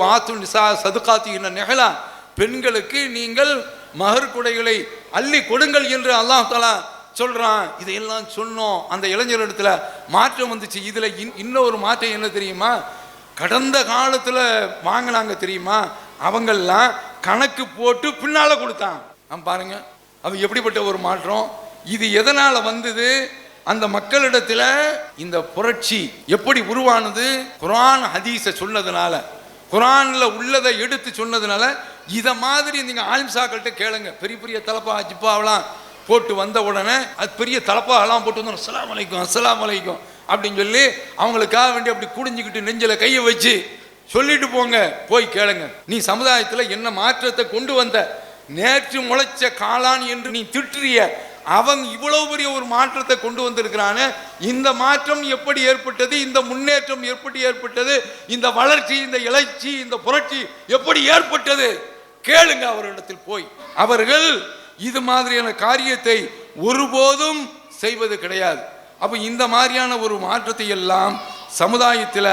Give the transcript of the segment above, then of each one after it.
வாத்து நிசா சதுகாத்தின நெஹலா, பெண்களுக்கு நீங்கள் மகர் குடைகளை அள்ளி கொடுங்கள் என்று அல்லாஹ் தஆலா சொல்றான். இதையெல்லாம் சொன்னோம். அந்த இளைஞர் இடத்துல மாற்றம் வந்துச்சு. இதுல இன்னொரு மாற்றம் என்ன தெரியுமா? கடந்த காலத்துல வாங்கினாங்க தெரியுமா, அவங்கெல்லாம் கணக்கு போட்டு பின்னால கொடுத்தான். பாருங்க அவ எப்படிப்பட்ட ஒரு மாற்றம். இது எதனால வந்தது? அந்த மக்களிடத்துல இந்த புரட்சி எப்படி உருவானது? குர்ஆன் ஹதீஸை சொன்னதுனால, குர்ஆன்ல உள்ளதை எடுத்து சொன்னதுனால. இதை மாதிரி நீங்க ஆலிம்சாக்கள்கிட்ட கேளுங்க. பெரிய பெரிய தலப்பா ஜிப்பாவெல்லாம் போட்டு வந்த உடனே அது பெரிய தலப்பாலாம் போட்டு வந்து அஸ்ஸலாமு அலைக்கும் அஸ்ஸலாமு அலைக்கும் அப்படின்னு சொல்லி அவங்களுக்காக வேண்டி அப்படி குடிஞ்சுக்கிட்டு நெஞ்சில கையை வச்சு சொல்லிட்டு போங்க. போய் கேளுங்க, நீ சமுதாயத்தில் என்ன மாற்றத்தை கொண்டு வந்த? நேற்று முளைச்ச காளான் என்று நீ திட்டுறிய, அவன் இவ்வளவு பெரிய ஒரு மாற்றத்தை கொண்டு வந்திருக்கிறான. இந்த மாற்றம் எப்படி ஏற்பட்டது? இந்த முன்னேற்றம் எப்படி ஏற்பட்டது? இந்த வளர்ச்சி, இந்த எழுச்சி, இந்த புரட்சி எப்படி ஏற்பட்டது? கேளுங்க அவர்களிடத்தில் போய். அவர்கள் இது மாதிரியான காரியத்தை ஒருபோதும் செய்வது கிடையாது. அப்ப இந்த மாதிரியான ஒரு மாற்றத்தை எல்லாம் சமுதாயத்தில்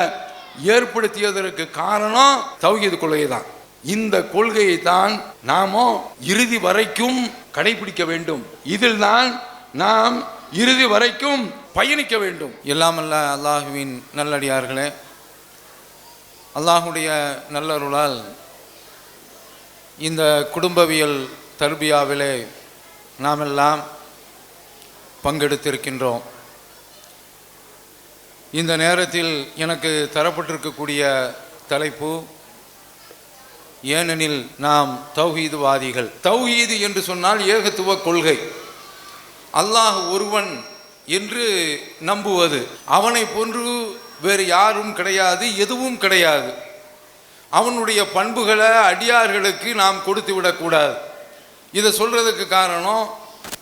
ஏற்படுத்தியதற்கு காரணம் தௌஹீத் கொள்கை தான். இந்த கொள்கையை தான் நாமோ இறுதி வரைக்கும் கடைபிடிக்க வேண்டும். இதில் தான் நாம் இறுதி வரைக்கும் பயணிக்க வேண்டும். எல்லாமல்ல அல்லாஹுவின் நல்லடியார்களே, அல்லாஹுடைய நல்லருளால் இந்த குடும்பவியல் தர்பியாவிலே நாமெல்லாம் பங்கெடுத்திருக்கின்றோம். இந்த நேரத்தில் எனக்கு தரப்பட்டிருக்கக்கூடிய தலைப்பு, ஏனெனில் நாம் தௌஹீதுவாதிகள். தௌஹீது என்று சொன்னால் ஏகத்துவ கொள்கை, அல்லாஹ் ஒருவன் என்று நம்புவது. அவனை போன்று வேறு யாரும் கிடையாது, எதுவும் கிடையாது. அவனுடைய பண்புகளை அடியார்களுக்கு நாம் கொடுத்து விடக்கூடாது. இதை சொல்றதுக்கு காரணம்,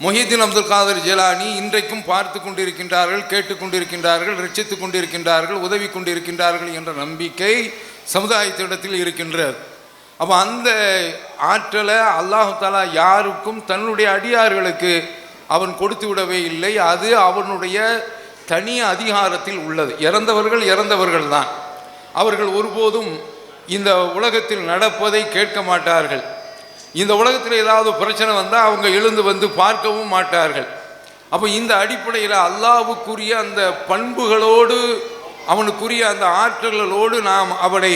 முஹிதீன் அப்துல் காதர் ஜிலானி இன்றைக்கும் பார்த்து கொண்டிருக்கின்றார்கள், கேட்டுக்கொண்டிருக்கின்றார்கள், ரட்சித்து கொண்டிருக்கின்றார்கள், உதவி கொண்டிருக்கின்றார்கள் என்ற நம்பிக்கை சமுதாயத்திடத்தில் இருக்கின்றது. அப்போ அந்த ஆற்றலை அல்லாஹு தஆலா யாருக்கும் தன்னுடைய அடியார்களுக்கு அவன் கொடுத்து விடவே இல்லை. அது அவனுடைய தனி அதிகாரத்தில் உள்ளது. இறந்தவர்கள் இறந்தவர்கள் தான். அவர்கள் ஒருபோதும் இந்த உலகத்தில் நடப்பதை கேட்க மாட்டார்கள். இந்த உலகத்தில் ஏதாவது பிரச்சனை வந்தால் அவங்க எழுந்து வந்து பார்க்கவும் மாட்டார்கள். அப்போ இந்த அடிப்படையில் அல்லாஹ்வுக்குரிய அந்த பண்புகளோடு, அவனுக்குரிய அந்த ஆற்றல்களோடு நாம் அவனை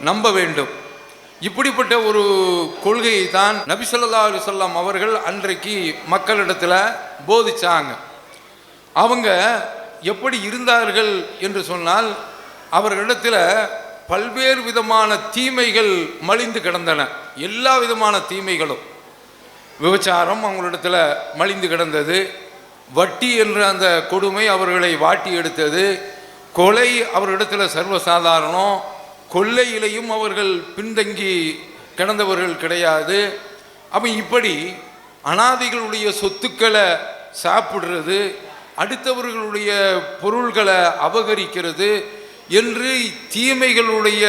நம்ப வேண்டும். இப்படிப்பட்ட ஒரு கொள்கையை தான் நபி ஸல்லல்லாஹு அலைஹி வஸல்லம் அவர்கள் அன்றைக்கு மக்களிடத்தில் போதிச்சாங்க. அவங்க எப்படி இருந்தார்கள் என்று சொன்னால், அவர்களிடத்தில் பல்வேறு விதமான தீமைகள் மலிந்து கிடந்தன. எல்லா விதமான தீமைகளும், விபச்சாரம் அவங்களிடத்தில் மலிந்து கிடந்தது, வட்டி என்ற அந்த கொடுமை அவர்களை வாட்டி எடுத்தது, கொலை அவர்களிடத்தில் சர்வசாதாரணம், கொள்ளையிலையும் அவர்கள் பின்தங்கி கிடந்தவர்கள் கிடையாது. அப்போ இப்படி அனாதைகளுடைய சொத்துக்களை சாப்பிடுறது, அடுத்தவர்களுடைய பொருள்களை அபகரிக்கிறது என்று தீமைகளுடைய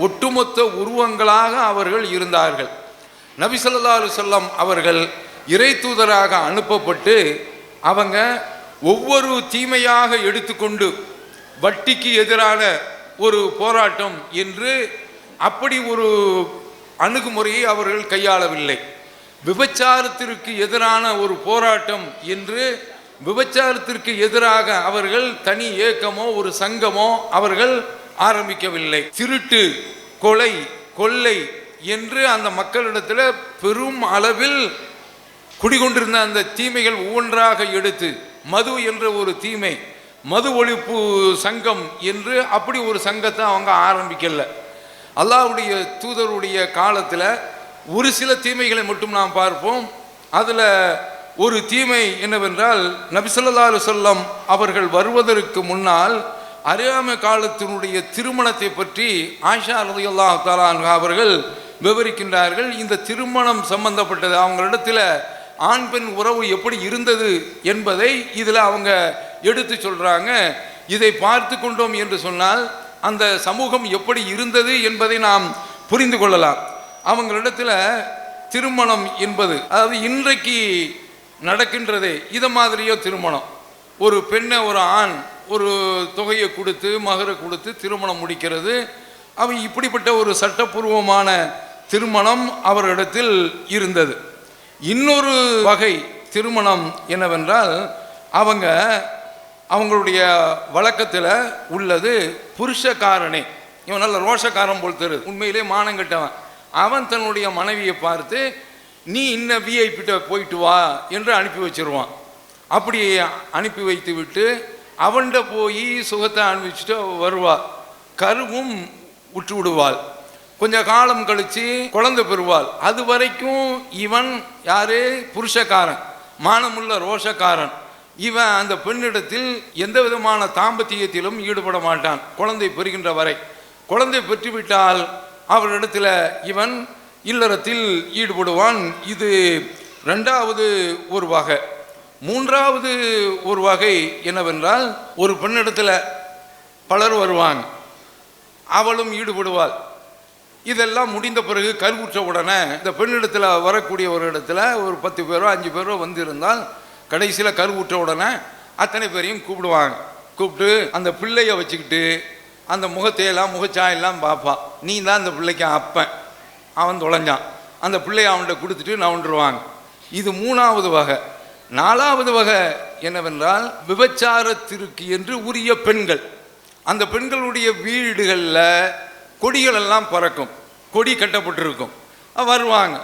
ஒட்டுமொத்த உருவங்களாக அவர்கள் இருந்தார்கள். நபி ஸல்லல்லாஹு அலைஹி வஸல்லம் அவர்கள் இறை தூதராக அனுப்பப்பட்டு அவங்க ஒவ்வொரு தீமையாக எடுத்துக்கொண்டு, வட்டிக்கு எதிரான ஒரு போராட்டம் என்று அப்படி ஒரு அணுகுமுறையை அவர்கள் கையாளவில்லை. விபச்சாரத்திற்கு எதிரான ஒரு போராட்டம் என்று விபச்சாரத்திற்கு எதிராக அவர்கள் தனி இயக்கமோ ஒரு சங்கமோ அவர்கள் ஆரம்பிக்கவில்லை. திருட்டு, கொலை, கொள்ளை என்று அந்த மக்களிடத்தில் பெரும் அளவில் குடிகொண்டிருந்த அந்த தீமைகள் ஒவ்வொன்றாக எடுத்து, மது என்ற ஒரு தீமை, மது ஒழிப்பு சங்கம் என்று அப்படி ஒரு சங்கத்தை அவங்க ஆரம்பிக்கல. அல்லாஹ்வுடைய தூதருடைய காலத்தில் ஒரு சில தீமைகளை மட்டும் நாம் பார்ப்போம். அதில் ஒரு தீமை என்னவென்றால், நபி ஸல்லல்லாஹு அலைஹி வஸல்லம் அவர்கள் வருவதற்கு முன்னால் அறியாமை காலத்தினுடைய திருமணத்தை பற்றி ஆயிஷா ரலியல்லாஹு தஆலா அன்ஹா அவர்கள் விவரிக்கின்றார்கள். இந்த திருமணம் சம்பந்தப்பட்டது, அவங்களிடத்தில் ஆண் பெண் உறவு எப்படி இருந்தது என்பதை இதில் அவங்க எடுத்து சொல்கிறாங்க. இதை பார்த்து கொண்டோம் என்று சொன்னால் அந்த சமூகம் எப்படி இருந்தது என்பதை நாம் புரிந்து கொள்ளலாம். அவங்களிடத்தில் திருமணம் என்பது, அதாவது இன்றைக்கு நடக்கின்றதே இதை மாதிரியோ திருமணம், ஒரு பெண்ணை ஒரு ஆண் ஒரு தொகையை கொடுத்து மகரை கொடுத்து திருமணம் முடிக்கிறது, இப்படிப்பட்ட ஒரு சட்டப்பூர்வமான திருமணம் அவரிடத்தில் இருந்தது. இன்னொரு வகை திருமணம் என்னவென்றால், அவங்களுடைய வழக்கத்தில் உள்ளது புருஷக்காரனே. இவன் நல்ல ரோஷக்காரன் போல் தெரியுது, உண்மையிலே மானங்கட்டவன். அவன் தன்னுடைய மனைவியை பார்த்து, நீ இன்ன விஐபிட்ட போயிட்டு வா என்று அனுப்பி வச்சிருவான். அப்படி அனுப்பி வைத்து விட்டு அவன்கிட்ட போய் சுகத்தை அனுபவிச்சுட்டு வருவாள். கருவும் விட்டு விடுவாள். கொஞ்ச காலம் கழித்து குழந்தை பெறுவாள். அது வரைக்கும் இவன் யாரு? புருஷக்காரன், மானமுள்ள ரோஷக்காரன். இவன் அந்த பெண்ணிடத்தில் எந்த விதமான தாம்பத்தியத்திலும் ஈடுபட மாட்டான் குழந்தை பெறுகின்ற வரை. குழந்தை பெற்றுவிட்டால் அவரிடத்தில் இவன் இல்லறத்தில் ஈடுபடுவான். இது ரெண்டாவது ஒரு வகை. மூன்றாவது ஒரு வகை என்னவென்றால், ஒரு பெண்ணிடத்தில் பலர் வருவாங்க, அவளும் ஈடுபடுவாள். இதெல்லாம் முடிந்த பிறகு கருவுற்ற உடனே இந்த பெண்ணிடத்தில் வரக்கூடிய ஒரு இடத்துல ஒரு 10 பேரோ 5 பேரோ வந்திருந்தால், கடைசியில் கருவுற்ற உடனே அத்தனை பேரையும் கூப்பிடுவாங்க. கூப்பிட்டு அந்த பிள்ளையை வச்சுக்கிட்டு அந்த முகத்தையெல்லாம் முகச்சாயெல்லாம் பார்ப்பான். நீ தான் அந்த பிள்ளைக்கு அப்பன், அவன் தொலைஞ்சான், அந்த பிள்ளையை அவன்கிட்ட கொடுத்துட்டு நவுண்டுருவாங்க. இது மூணாவது வகை. நாலாவது வகை என்னவென்றால், விபச்சாரத்திற்கு என்று உரிய பெண்கள். அந்த பெண்களுடைய வீடுகளில் கொடிகளெல்லாம் பறக்கும், கொடி கட்டப்பட்டிருக்கும், வருவாங்க.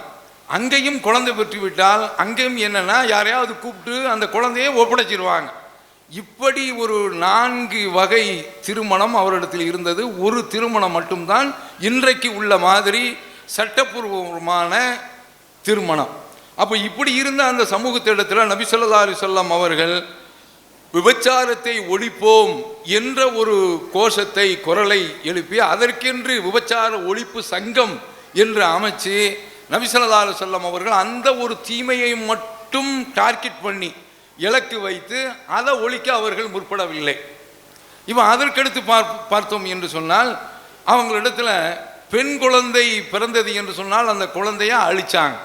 அங்கேயும் குழந்தை பெற்று விட்டால் அங்கேயும் என்னென்னா யாரையாவது கூப்பிட்டு அந்த குழந்தையை ஒப்படைச்சிருவாங்க. இப்படி ஒரு 4 வகை திருமணம் அவரிடத்தில் இருந்தது. ஒரு திருமணம் மட்டும்தான் இன்றைக்கு உள்ள மாதிரி சட்டப்பூர்வமான திருமணம். அப்போ இப்படி இருந்த அந்த சமூகத்திடத்தில் நபி ஸல்லல்லாஹு அலைஹி வஸல்லம் அவர்கள் விபச்சாரத்தை ஒழிப்போம் என்ற ஒரு கோஷத்தை, குரலை எழுப்பி அதற்கென்று விபச்சார ஒழிப்பு சங்கம் என்று அமைச்சு நபி ஸல்லல்லாஹு அலைஹி வஸல்லம் அவர்கள் அந்த ஒரு தீமையை மட்டும் டார்கெட் பண்ணி இலக்கு வைத்து அதை ஒழிக்க அவர்கள் முற்படவில்லை. இவன் அதற்கடுத்து பார்த்தோம் என்று சொன்னால், அவங்களிடத்தில் பெண் குழந்தை பிறந்தது என்று சொன்னால் அந்த குழந்தைய அழிச்சாங்க.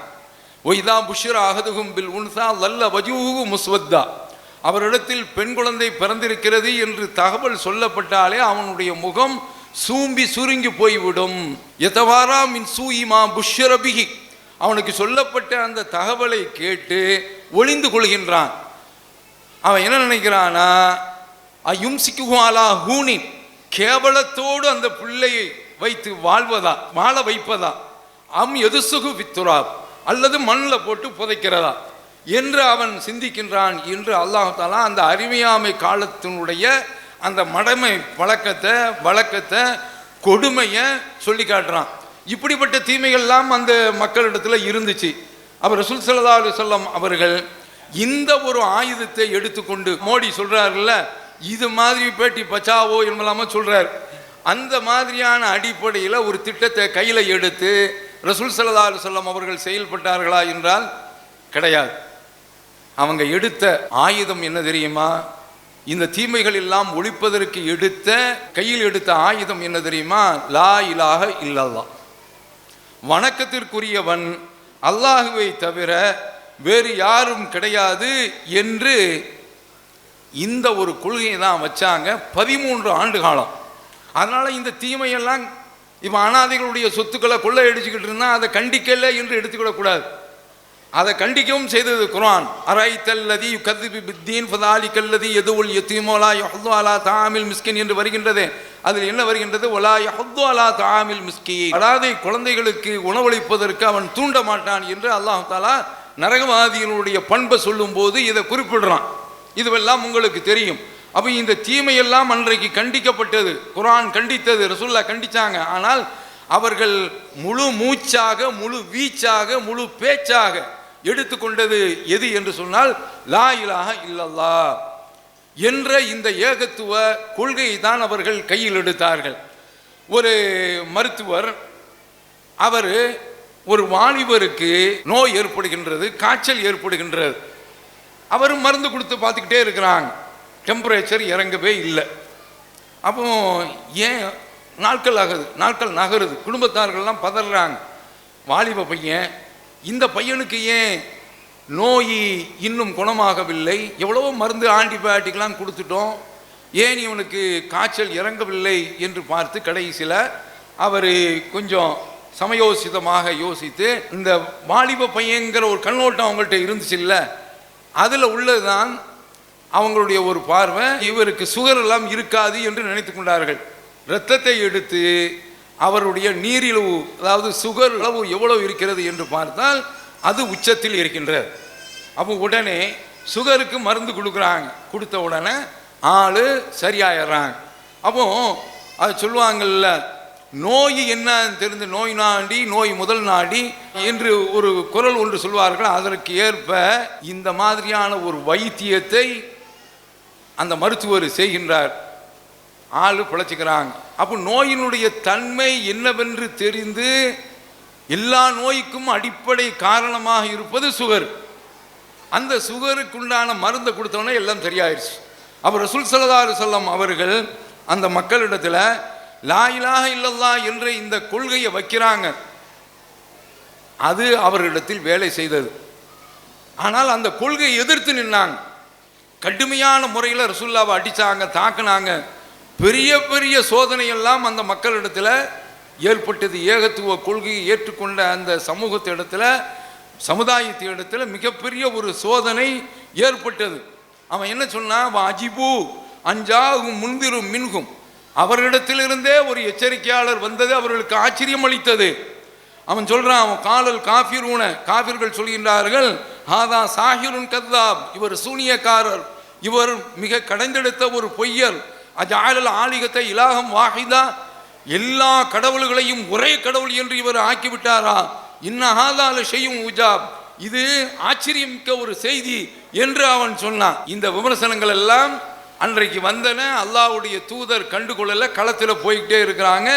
ஒய்தா புஷ்ர அஹதுஹும் பில் உன்சா லல்ல வஜூஹு முஸ்வத்தா. அவரிடத்தில் பெண் குழந்தை பிறந்திருக்கிறது என்று தகவல் சொல்லப்பட்டாலே அவனுடைய முகம் சூம்பி சுருங்கி போய்விடும். எதவாரா மின் சூயிமா புஷ்ரபிகி. அவனுக்கு சொல்லப்பட்ட அந்த தகவலை கேட்டு ஒளிந்து கொள்கின்றான். அவன் என்ன நினைக்கிறானா, அயும்சிக்குஹாலா ஹூனின், கேவலத்தோடு அந்த பிள்ளையை வைத்து வாழ வைப்பதா, எதுசுகு வித்துராப், அல்லது மண்ணில் போட்டு புதைக்கிறதா என்று அவன் சிந்திக்கின்றான் என்று அல்லாஹ் தஆலா அந்த அறிவியாமை காலத்தினுடைய அந்த மடமை வழக்கத்தை கொடுமையை சொல்லி காட்டுறான். இப்படிப்பட்ட தீமைகள்லாம் அந்த மக்களிடத்தில் இருந்துச்சு. அவர் ரசூல் ஸல்லல்லாஹு அலைஹி வஸல்லம் அவர்கள் இந்த ஒரு ஆயுதத்தை எடுத்துக்கொண்டு, மோடி சொல்றாருல்ல, இது மாதிரி பேட்டி பச்சாவோ என்பலாம சொல்றார், அந்த மாதிரியான அடிப்படையில் ஒரு திட்டத்தை கையில் எடுத்து ரசூல் ஸல்லல்லாஹு அலைஹி வஸல்லம் அவர்கள் செயல்பட்டார்களா என்றால் கிடையாது. அவங்க எடுத்த ஆயுதம் என்ன தெரியுமா? இந்த தீமைகள் எல்லாம் ஒழிப்பதற்கு கையில் எடுத்த ஆயுதம் என்ன தெரியுமா? லா இலாஹ இல்லல்லாஹ், வணக்கத்திற்குரியவன் அல்லாஹுவை தவிர வேறு யாரும் கிடையாது என்று இந்த ஒரு கொள்கையை தான் வச்சாங்க 13 ஆண்டு காலம். அதனால இந்த தீமையெல்லாம் இவன் அனாதைகளுடைய சொத்துக்களை கொள்ளையடிச்சுக்கிட்டு இருந்தால் அதை கண்டிக்கல என்று எடுத்துக்கிடக்கூடாது. அதை கண்டிக்கவும் செய்தது குர்ஆன். அரைத்தல்லதி யுகذிபு பித்தீன் ஃபதாலிகல்லதி யதுல் யதீமோலா யஹுது அலா தஆமில் மிஸ்கின் என்று வருகின்றது. அதில் என்ன வருகின்றது? வலா யஹுது அலா தஆமில் மிஸ்கின், அதாவது குழந்தைகளுக்கு உணவளிப்பதற்கு அவன் தூண்ட மாட்டான் என்று அல்லாஹ் தஆலா நரகவாதிகளுடைய பண்பை சொல்லும் போது இதை குறிப்பிடுறான். இதுவெல்லாம் உங்களுக்கு தெரியும். அப்போ இந்த தீமையெல்லாம் அன்றைக்கு கண்டிக்கப்பட்டது, குர்ஆன் கண்டித்தது, ரசூலுல்லாஹ் கண்டிச்சாங்க. ஆனால் அவர்கள் முழு மூச்சாக, முழு வீச்சாக, முழு பேச்சாக எடுத்துக்கொண்டது எது என்று சொன்னால் லா இலாஹ இல்லல்லாஹ் என்ற இந்த ஏகத்துவ கொள்கையை தான் அவர்கள் கையில் எடுத்தார்கள். ஒரு மருத்துவர், அவர் ஒரு வாலிபருக்கு நோய் ஏற்படுகின்றது, காய்ச்சல் ஏற்படுகின்றது. அவர் மருந்து கொடுத்து பார்த்துக்கிட்டே இருக்கிறாங்க, டெம்பரேச்சர் இறங்கவே இல்லை. அப்போ ஏன் நாட்கள் ஆகுது, நாட்கள் நகருது, குடும்பத்தார்கள்லாம் பதறாங்க. வாலிப பையன், இந்த பையனுக்கு ஏன் நோய் இன்னும் குணமாகவில்லை? எவ்வளவோ மருந்து ஆன்டிபயோட்டிக்லாம் கொடுத்துட்டோம், ஏன் இவனுக்கு காய்ச்சல் இறங்கவில்லை என்று பார்த்து கடைசியில் அவர் கொஞ்சம் சமயோசிதமாக யோசித்து, இந்த வாலிப பையங்கிற ஒரு கண்ணோட்டம் அவங்கள்ட்ட இருந்துச்சு இல்லை, அதில் உள்ளதுதான் அவங்களுடைய ஒரு பார்வை, இவருக்கு சுகர் எல்லாம் இருக்காது என்று நினைத்து கொண்டார்கள். இரத்தத்தை எடுத்து அவருடைய நீரிழிவு, அதாவது சுகர் அளவு எவ்வளவு இருக்கிறது என்று பார்த்தால் அது உச்சத்தில் இருக்கின்றது. அப்போ உடனே சுகருக்கு மருந்து கொடுக்குறாங்க. கொடுத்த உடனே ஆள் சரியாயிடுறாங்க. அப்போ அது சொல்லுவாங்கள்ல, நோய் என்னன்னு தெரிந்து நோய் நாடி நோய் முதல் நாடி என்று ஒரு குரல் ஒன்று சொல்வார்கள். அதற்கு ஏற்ப இந்த மாதிரியான ஒரு வைத்தியத்தை அந்த மருத்துவர் செய்கின்றார். ஆள் பிழைச்சிக்கிறாங்க. அப்போ நோயினுடைய தன்மை என்னவென்று தெரிந்து, எல்லா நோய்க்கும் அடிப்படை காரணமாக இருப்பது சுகர். அந்த சுகருக்குண்டான மருந்தை கொடுத்தோன்னே எல்லாம் சரியாயிருச்சு. அப்போ ரசூல் ஸல்லல்லாஹு அலைஹி வஸல்லம் அவர்கள் அந்த மக்களிடத்தில் லா இலாஹ இல்லல்லாஹ் என்ற இந்த கொள்கையை வைக்கிறாங்க. அது அவர்களிடத்தில் வேலை செய்தது. ஆனால் அந்த கொள்கையை எதிர்த்து நின்னாங்க. கடுமையான முறையில் ரசூலுல்லாவை அடித்தாங்க, தாக்குனாங்க. பெரிய பெரிய சோதனையெல்லாம் அந்த மக்களிடத்தில் ஏற்பட்டது. ஏகத்துவ கொள்கையை ஏற்றுக்கொண்ட அந்த சமூகத்திடத்தில், சமுதாயத்திடத்தில் மிகப்பெரிய ஒரு சோதனை ஏற்பட்டது. அவன் என்ன சொன்னான்? அஜிபு அஞ்சாகும் முன்திரும் மின்கும். அவர்களிடத்திலிருந்தே ஒரு எச்சரிக்கையாளர் வந்தது அவர்களுக்கு ஆச்சரியம் அளித்தது. அவன் சொல்றான், அவன் காலல் காஃபிரூன, காஃபிர்கள் சொல்கின்றார்கள், ஹாதா சாஹிருன் கத்தாப், இவர் சூனியக்காரர், இவர் மிக கடைந்தெடுத்த ஒரு பொய்யர். அஜாலல் ஆலிகத்தை இலாகம் வாஹிதா, எல்லா கடவுள்களையும் ஒரே கடவுள் என்று இவர் ஆக்கிவிட்டாரா? இன்னஹாதால செய்யும் உஜாப், இது ஆச்சரியமிக்க ஒரு செய்தி என்று அவன் சொன்னான். இந்த விமர்சனங்கள் எல்லாம் அன்றைக்கு வந்தன. அல்லாஹ்வுடைய தூதர் கண்டுகொள்ளல, களத்தில் போய்கிட்டே இருக்கிறாங்க.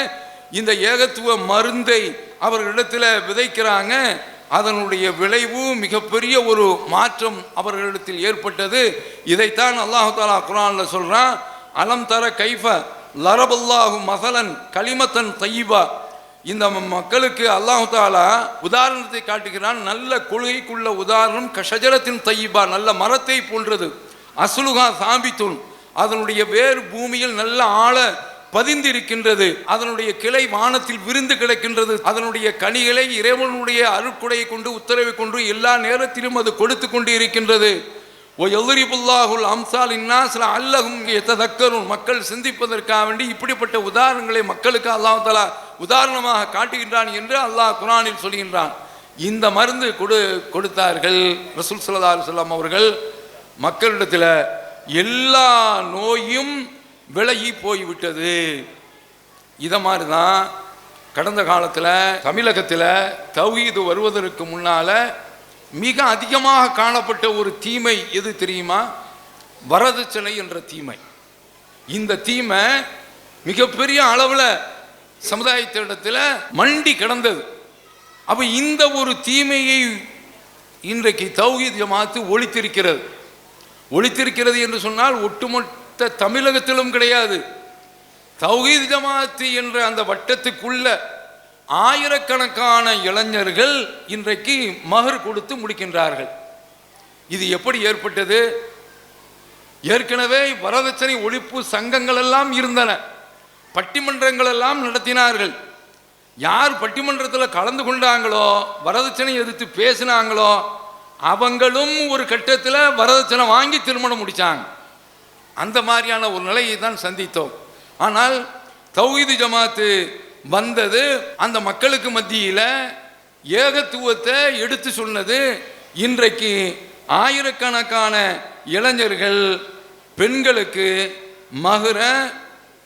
இந்த ஏகத்துவ மருந்தை அவர்களிடத்தில் விதைக்கிறாங்க. அதனுடைய விளைவு மிகப்பெரிய ஒரு மாற்றம் அவர்களிடத்தில் ஏற்பட்டது. இதைத்தான் அல்லாஹ் தஆலா குர்ஆனில் சொல்றான், அலம் தர கைஃப லரபல்லாஹு மஸலன் கலிமத்தன் தய்யிபா. இந்த மக்களுக்கு அல்லாஹ் தஆலா உதாரணத்தை காட்டுகிறான். நல்ல கொள்கைக்குள்ள உதாரணம் கஷஜரத்தின் தய்யிபா, நல்ல மரத்தை போன்றது. அஸ்லுஹா சாபித்துன், அதனுடைய வேர் பூமியில் நல்ல ஆழ பதிந்திருக்கின்றது. அதனுடைய கிளை வானத்தில் விரிந்து கிடக்கின்றது. அதனுடைய கனிகளை இறைவனுடைய அருட்கொடையை கொண்டு, உத்தரவை கொண்டு எல்லா நேரத்திலும் அது கொடுத்து கொண்டு இருக்கின்றது. மக்கள் சிந்திப்பதற்காக வேண்டி இப்படிப்பட்ட உதாரணங்களை மக்களுக்கு அல்லாஹ் தஆலா உதாரணமாக காட்டுகின்றான் என்று அல்லாஹ் குர்ஆனில் சொல்கின்றான். இந்த மருந்து கொடுத்தார்கள் ரசூல் ஸல்லல்லாஹு அலைஹி வஸல்லம் அவர்கள். மக்களிடத்தில் எல்லா நோயும் விலகி போய்விட்டது. இதை மாதிரி தான் கடந்த காலத்தில் தமிழகத்தில் தௌஹீது வருவதற்கு முன்னால் மிக அதிகமாக காணப்பட்ட ஒரு தீமை எது தெரியுமா? வரதட்சணை என்ற தீமை. இந்த தீமை மிகப்பெரிய அளவில் சமுதாயத்திடத்தில் மண்டி கிடந்தது. அப்போ இந்த ஒரு தீமையை இன்றைக்கு தௌஹீத் ஜமாத்து ஒழித்திருக்கிறது என்று சொன்னால் ஒட்டுமொத்த தமிழகத்திலும் கிடையாது. தௌஹீத் ஜமாத்து என்ற அந்த வட்டத்துக்குள்ள ஆயிரக்கணக்கான இளைஞர்கள் இன்றைக்கு மஹர் கொடுத்து முடிக்கின்றார்கள். இது எப்படி ஏற்பட்டது? ஏற்கனவே வரதட்சணை ஒழிப்பு சங்கங்கள் எல்லாம் இருந்தன, பட்டிமன்றங்கள் எல்லாம் நடத்தினார்கள். யார் பட்டிமன்றத்தில் கலந்து கொண்டாங்களோ, வரதட்சணை எதிர்த்து பேசினாங்களோ, அவங்களும் ஒரு கட்டத்தில் வரதட்சணை வாங்கி திருமணம் முடித்தாங்க. அந்த மாதிரியான ஒரு நிலையை தான் சந்தித்தோம். ஆனால் தௌஹீது ஜமாத்து வந்தது அந்த மக்களுக்கு மத்தியில் ஏகத்துவத்தை எடுத்து சொன்னது. இன்றைக்கு ஆயிரக்கணக்கான இளைஞர்கள் பெண்களுக்கு மஹரை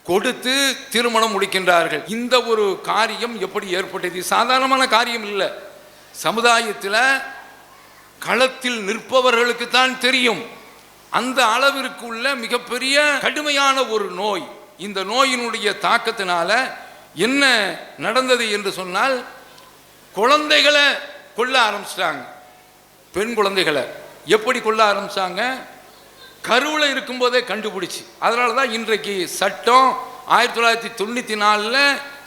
கொடுத்து திருமணம் முடிக்கின்றார்கள். இந்த ஒரு காரியம் எப்படி ஏற்பட்டது? சாதாரணமான காரியம் இல்லை. சமுதாயத்தில் களத்தில் நிற்பவர்களுக்கு தான் தெரியும். அந்த அளவிற்கு உள்ள மிகப்பெரிய கடுமையான ஒரு நோய். இந்த நோயினுடைய தாக்கத்தினால என்ன நடந்தது என்று சொன்னால், குழந்தைகளை கொல்ல ஆரம்பிச்சிட்டாங்க. பெண் குழந்தைகளை எப்படி கொல்ல ஆரம்பிச்சாங்க? கருவில் இருக்கும்போதே கண்டுபிடிச்சி. அதனால தான் இன்றைக்கு சட்டம் 1994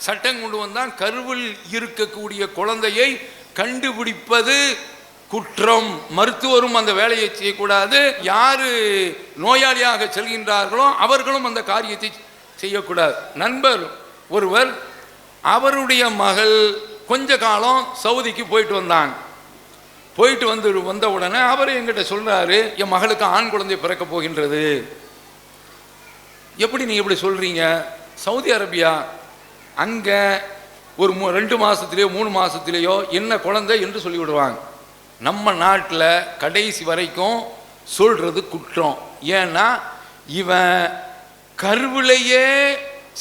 சட்டம் கொண்டு வந்தான். கருவில் இருக்கக்கூடிய குழந்தையை கண்டுபிடிப்பது குற்றம். மருத்துவரும் அந்த வேலையை செய்யக்கூடாது. யாரு நோயாளியாக செல்கின்றார்களோ அவர்களும் அந்த காரியத்தை செய்யக்கூடாது. நண்பர் ஒருவர் அவருடைய மகள் கொஞ்ச காலம் சவுதிக்கு போயிட்டு வந்தாங்க. போயிட்டு வந்த உடனே அவர் என்கிட்ட சொல்றாரு, என் மகளுக்கு ஆண் குழந்தை பிறக்க போகின்றது. எப்படி நீங்க எப்படி சொல்றீங்க? சவுதி அரேபியா அங்க ஒரு 2 மாசத்திலேயோ 3 மாசத்திலேயோ என்ன குழந்தை என்று சொல்லிவிடுவாங்க. நம்ம நாட்டில் கடைசி வரைக்கும் சொல்றது குற்றம். ஏன்னா இவன் கருவிலேயே